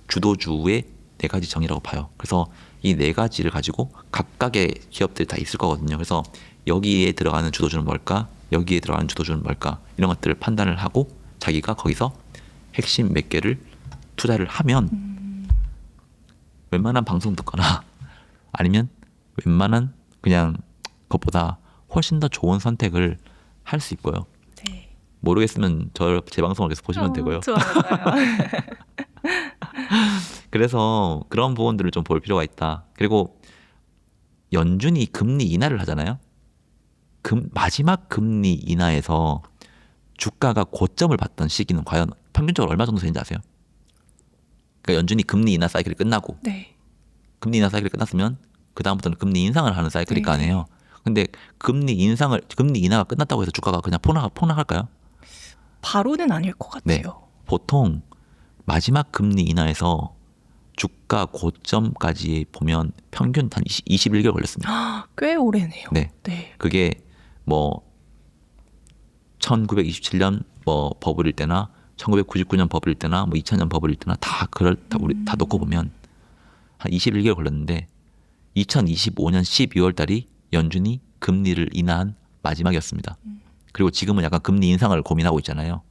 주도주의 네 가지 정의라고 봐요. 그래서 이 네 가지를 가지고 각각의 기업들이 다 있을 거거든요. 그래서 여기에 들어가는 주도주는 뭘까? 여기에 들어가는 주도주는 뭘까? 이런 것들을 판단을 하고 자기가 거기서 핵심 몇 개를 투자를 하면 웬만한 방송 듣거나 아니면 웬만한 그냥 것보다 훨씬 더 좋은 선택을 할 수 있고요. 네. 모르겠으면 제 방송을 계속 보시면 되고요. 좋아요. 그래서 그런 부분들을 좀 볼 필요가 있다. 그리고 연준이 금리 인하를 하잖아요. 마지막 금리 인하에서 주가가 고점을 봤던 시기는 과연 평균적으로 얼마 정도 되는지 아세요? 그러니까 연준이 금리 인하 사이클이 끝나고 네. 금리 인하 사이클이 끝났으면 그 다음부터는 금리 인상을 하는 사이클일 거 아니에요. 근데 금리 인하가 끝났다고 해서 주가가 그냥 폭락할까요? 바로는 아닐 것 같아요. 네. 보통 마지막 금리 인하에서 주가 고점까지 보면 평균 한 21개월 걸렸습니다. 꽤 오래네요. 네. 네. 그게 뭐 1927년 뭐 버블일 때나 1999년 버블일 때나 뭐 2000년 버블일 때나 우리 다 놓고 보면 한 21개월 걸렸는데 2025년 12월 달이 연준이 금리를 인하한 마지막이었습니다. 그리고 지금은 약간 금리 인상을 고민하고 있잖아요.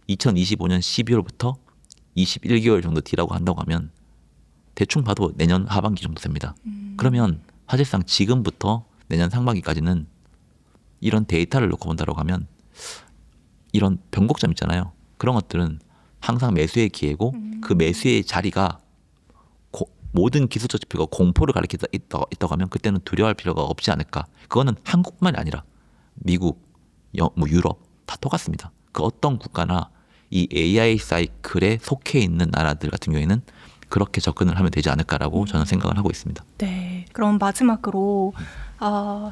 2025년 12월부터 21개월 정도 뒤라고 한다고 하면 대충 봐도 내년 하반기 정도 됩니다. 그러면 사실상 지금부터 내년 상반기까지는 이런 데이터를 놓고 본다고 하면 이런 변곡점 있잖아요. 그런 것들은 항상 매수의 기회고 그 매수의 자리가 모든 기술적 지표가 공포를 가리키다 있다고 하면 그때는 두려워할 필요가 없지 않을까. 그거는 한국만이 아니라 미국, 뭐 유럽 다 똑같습니다. 그 어떤 국가나 이 AI 사이클에 속해 있는 나라들 같은 경우에는 그렇게 접근을 하면 되지 않을까라고 저는 생각을 하고 있습니다. 네. 그럼 마지막으로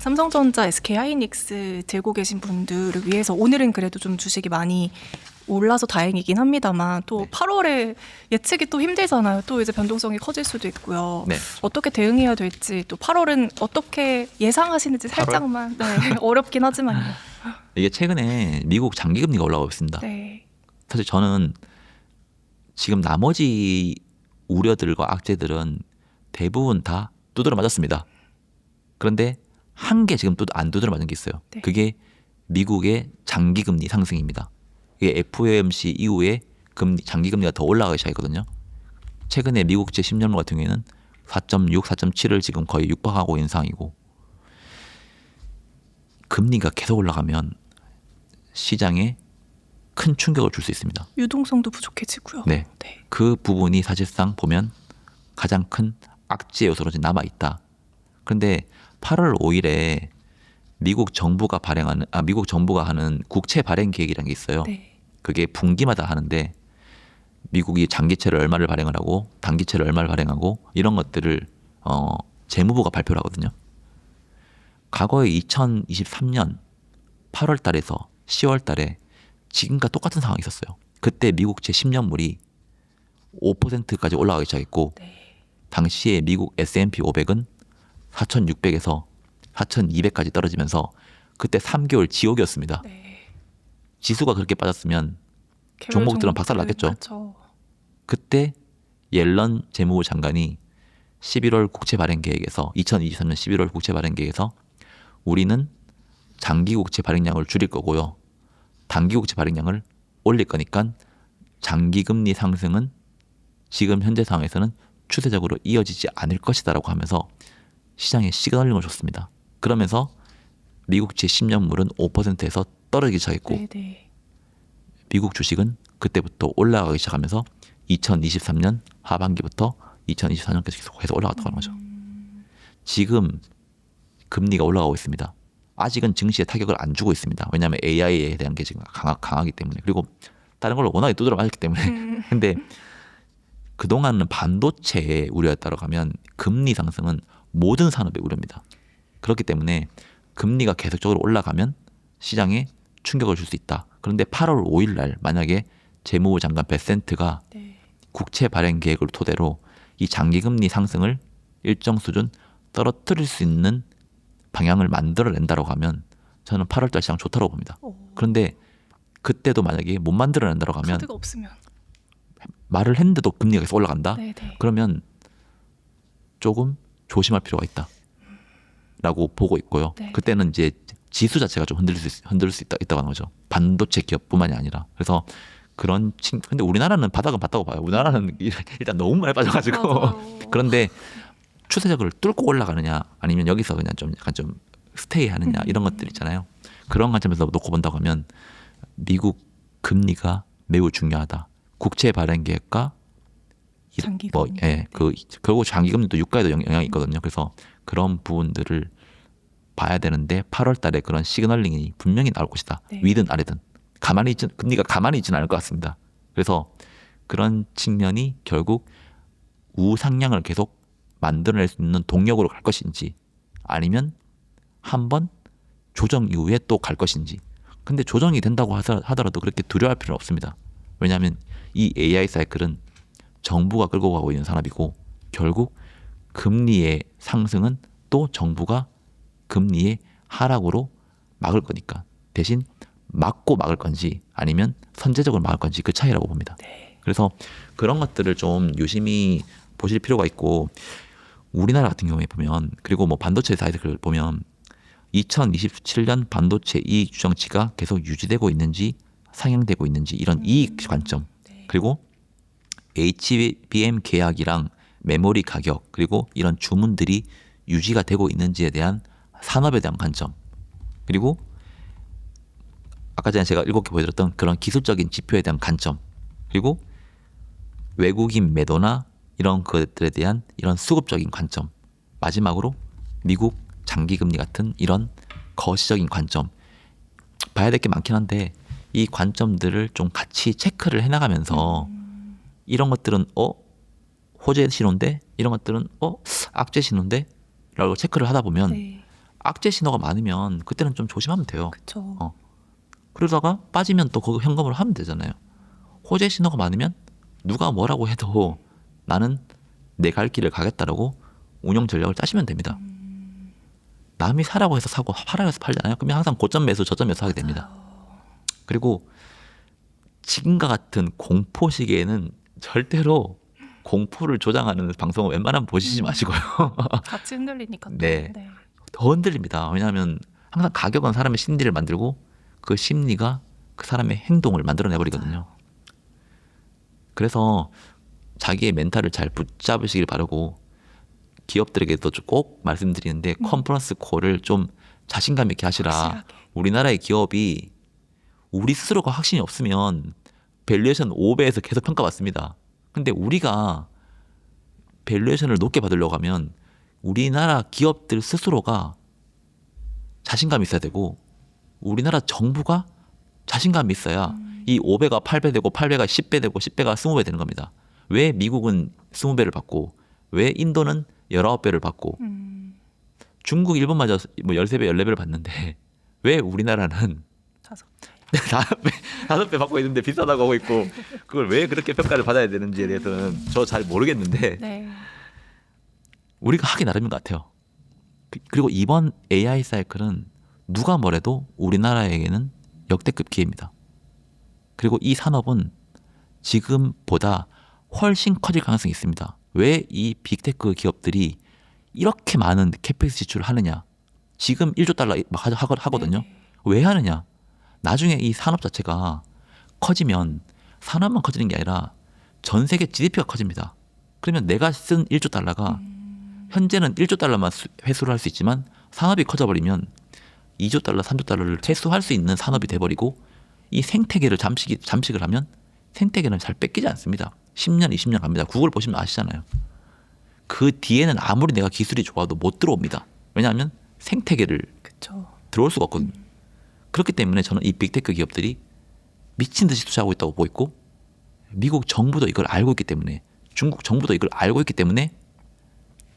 삼성전자, SK하이닉스 들고 계신 분들을 위해서 오늘은 그래도 좀 주식이 많이 올라서 다행이긴 합니다만 또 네. 8월에 예측이 또 힘들잖아요. 또 이제 변동성이 커질 수도 있고요. 네. 어떻게 대응해야 될지 또 8월은 어떻게 예상하시는지 8월? 살짝만 네, 어렵긴 하지만요. 이게 최근에 미국 장기금리가 올라가고 있습니다. 네. 사실 저는 지금 나머지 우려들과 악재들은 대부분 다 두드려 맞았습니다. 그런데 한 개 지금 또 안 두드려 맞은 게 있어요. 네. 그게 미국의 장기금리 상승입니다. 이게 FOMC 이후에 장기금리가 더 올라가기 시작했거든요. 최근에 미국제 10년물 같은 경우에는 4.6, 4.7을 지금 거의 육박하고 있는 상황이고 금리가 계속 올라가면 시장에 큰 충격을 줄 수 있습니다. 유동성도 부족해지고요. 네. 네. 그 부분이 사실상 보면 가장 큰 악재 요소로 남아 있다. 그런데 8월 5일에 미국 정부가 하는 국채 발행 계획이라는 게 있어요. 네. 그게 분기마다 하는데 미국이 장기채를 얼마를 발행을 하고 단기채를 얼마를 발행하고 이런 것들을 재무부가 발표를 하거든요. 과거에 2023년 8월 달에서 10월 달에 지금과 똑같은 상황이 있었어요. 그때 미국채 10년물이 5%까지 올라가기 시작했고 네. 당시에 미국 S&P 500은 4,600에서 4,200까지 떨어지면서 그때 3개월 지옥이었습니다. 네. 지수가 그렇게 빠졌으면 개별 종목들은 박살 났겠죠. 그렇죠. 그때 옐런 재무부 장관이 11월 국채 발행 계획에서 2023년 11월 국채 발행 계획에서 우리는 장기 국채 발행량을 줄일 거고요. 단기 국채 발행량을 올릴 거니까 장기 금리 상승은 지금 현재 상황에서는 추세적으로 이어지지 않을 것이다라고 하면서 시장에 시그널링을 줬습니다. 그러면서 미국채 10년물은 5%에서 떨어지기 시작했고 네, 네. 미국 주식은 그때부터 올라가기 시작하면서 2023년 하반기부터 2024년까지 계속해서 올라갔다고 하는 거죠. 지금 금리가 올라가고 있습니다. 아직은 증시에 타격을 안 주고 있습니다. 왜냐하면 AI에 대한 게 지금 강하기 때문에 그리고 다른 걸로 워낙에 두드려 맞았기 때문에 근데 그동안은 반도체의 우려에 따라가면 금리 상승은 모든 산업의 우려입니다. 그렇기 때문에 금리가 계속적으로 올라가면 시장에 충격을 줄 수 있다. 그런데 8월 5일 날 만약에 재무부 장관 베센트가 네. 국채 발행 계획을 토대로 이 장기금리 상승을 일정 수준 떨어뜨릴 수 있는 방향을 만들어낸다고 하면 저는 8월달 시장 좋다고 봅니다. 오. 그런데 그때도 만약에 못 만들어낸다고 하면 카드가 없으면. 말을 했는데도 금리가 계속 올라간다? 네, 네. 그러면 조금 조심할 필요가 있다. 라고 보고 있고요. 네. 그때는 이제 지수 자체가 좀 흔들릴 수 있다고 하는 거죠. 반도체 기업뿐만이 아니라. 그래서 근데 우리나라는 바닥은 봤다고 봐요. 우리나라는 일단 너무 많이 빠져가지고. 맞아요. 그런데 추세적으로 뚫고 올라가느냐 아니면 여기서 그냥 좀 약간 좀 스테이 하느냐 이런 것들 있잖아요. 그런 관점에서 놓고 본다고 하면 미국 금리가 매우 중요하다. 국채 발행 계획과 장기 금리. 결국 장기 금리도 유가에도 영향이 있거든요. 그래서 그런 부분들을 봐야 되는데 8월 달에 그런 시그널링이 분명히 나올 것이다. 네. 위든 아래든. 금리가 가만히 있지는 않을 것 같습니다. 그래서 그런 측면이 결국 우상향을 계속 만들어낼 수 있는 동력으로 갈 것인지 아니면 한번 조정 이후에 또 갈 것인지. 근데 조정이 된다고 하더라도 그렇게 두려워할 필요는 없습니다. 왜냐하면 이 AI 사이클은 정부가 끌고 가고 있는 산업이고 결국 금리의 상승은 또 정부가 금리의 하락으로 막을 거니까 대신 막고 막을 건지 아니면 선제적으로 막을 건지 그 차이라고 봅니다. 네. 그래서 그런 것들을 좀 유심히 보실 필요가 있고 우리나라 같은 경우에 보면 그리고 뭐 반도체 사이트를 보면 2027년 반도체 이익 추정치가 계속 유지되고 있는지 상향되고 있는지 이런 이익 관점 네. 그리고 HBM 계약이랑 메모리 가격 그리고 이런 주문들이 유지가 되고 있는지에 대한 산업에 대한 관점 그리고 아까 전에 제가 7개 보여드렸던 그런 기술적인 지표에 대한 관점 그리고 외국인 매도나 이런 것들에 대한 이런 수급적인 관점 마지막으로 미국 장기금리 같은 이런 거시적인 관점 봐야 될 게 많긴 한데 이 관점들을 좀 같이 체크를 해나가면서 이런 것들은 호재 신호인데 이런 것들은 악재 신호인데 라고 체크를 하다 보면 네. 악재 신호가 많으면 그때는 좀 조심하면 돼요. 그렇죠. 그러다가 빠지면 또 거기 현금으로 하면 되잖아요. 호재 신호가 많으면 누가 뭐라고 해도 나는 내 갈 길을 가겠다라고 운영 전략을 짜시면 됩니다. 남이 사라고 해서 사고 팔아고 해서 팔잖아요. 그러면 항상 고점 매수 저점 매수 하게 됩니다. 그리고 지금과 같은 공포 시기에는 절대로 공포를 조장하는 방송을 웬만하면 보시지 마시고요. 같이 흔들리니까 또. 네. 네. 더 흔들립니다. 왜냐하면 항상 가격은 사람의 심리를 만들고 그 심리가 그 사람의 행동을 만들어내버리거든요. 그래서 자기의 멘탈을 잘 붙잡으시길 바라고 기업들에게도 꼭 말씀드리는데 컨퍼런스 콜을 좀 자신감 있게 하시라. 확실하게. 우리나라의 기업이 우리 스스로가 확신이 없으면 밸류에이션 5배에서 계속 평가받습니다. 근데 우리가 밸류에이션을 높게 받으려고 하면 우리나라 기업들 스스로가 자신감이 있어야 되고 우리나라 정부가 자신감이 있어야 이 5배가 8배 되고 8배가 10배 되고 10배가 20배 되는 겁니다. 왜 미국은 20배를 받고 왜 인도는 19배를 받고 중국, 일본마저 뭐 13배, 14배를 받는데 왜 우리나라는 다섯. 5배 받고 있는데 비싸다고 하고 있고 그걸 왜 그렇게 평가를 받아야 되는지에 대해서는 저 잘 모르겠는데 네. 우리가 하기 나름인 것 같아요. 그리고 이번 AI 사이클은 누가 뭐래도 우리나라에게는 역대급 기회입니다. 그리고 이 산업은 지금보다 훨씬 커질 가능성이 있습니다. 왜 이 빅테크 기업들이 이렇게 많은 캐펙스 지출을 하느냐. 지금 1조 달러 막 하거든요. 왜 하느냐. 나중에 이 산업 자체가 커지면 산업만 커지는 게 아니라 전 세계 GDP가 커집니다. 그러면 내가 쓴 1조 달러가 현재는 1조 달러만 회수를 할 수 있지만 산업이 커져버리면 2조 달러, 3조 달러를 회수할 수 있는 산업이 돼버리고 이 생태계를 잠식을 하면 생태계는 잘 뺏기지 않습니다. 10년, 20년 갑니다. 구글 보시면 아시잖아요. 그 뒤에는 아무리 내가 기술이 좋아도 못 들어옵니다. 왜냐하면 생태계를 그쵸. 들어올 수가 없거든요. 그렇기 때문에 저는 이 빅테크 기업들이 미친 듯이 투자하고 있다고 보고 있고 미국 정부도 이걸 알고 있기 때문에 중국 정부도 이걸 알고 있기 때문에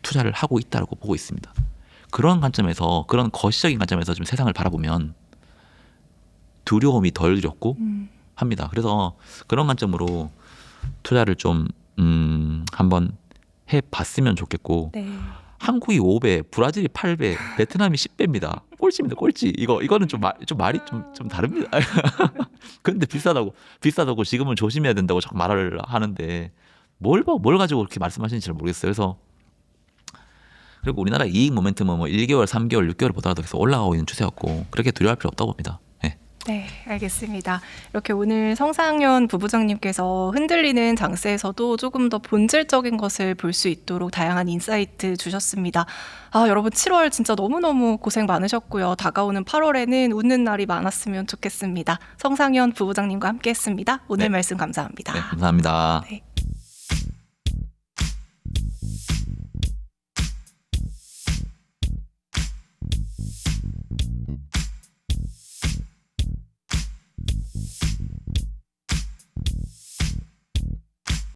투자를 하고 있다고 보고 있습니다. 그런 관점에서 그런 거시적인 관점에서 좀 세상을 바라보면 두려움이 덜 두렵고 합니다. 그래서 그런 관점으로 투자를 좀 한번 해봤으면 좋겠고 네. 한국이 5배, 브라질이 8배, 베트남이 10배입니다. 꼴찌입니다. 꼴찌. 이거는 좀 말이 좀 다릅니다. 근데 비싸다고 지금은 조심해야 된다고 자꾸 말을 하는데 뭘 가지고 그렇게 말씀하시는지 잘 모르겠어요. 그래서 그리고 우리나라 이익 모멘텀은 뭐 1개월, 3개월, 6개월 보더라도 계속 올라가고 있는 추세였고 그렇게 두려워할 필요 없다고 봅니다. 네. 네, 알겠습니다. 이렇게 오늘 성상현 부부장님께서 흔들리는 장세에서도 조금 더 본질적인 것을 볼 수 있도록 다양한 인사이트 주셨습니다. 아, 여러분 7월 진짜 너무너무 고생 많으셨고요. 다가오는 8월에는 웃는 날이 많았으면 좋겠습니다. 성상현 부부장님과 함께했습니다. 오늘 네. 말씀 감사합니다. 네, 감사합니다. 네.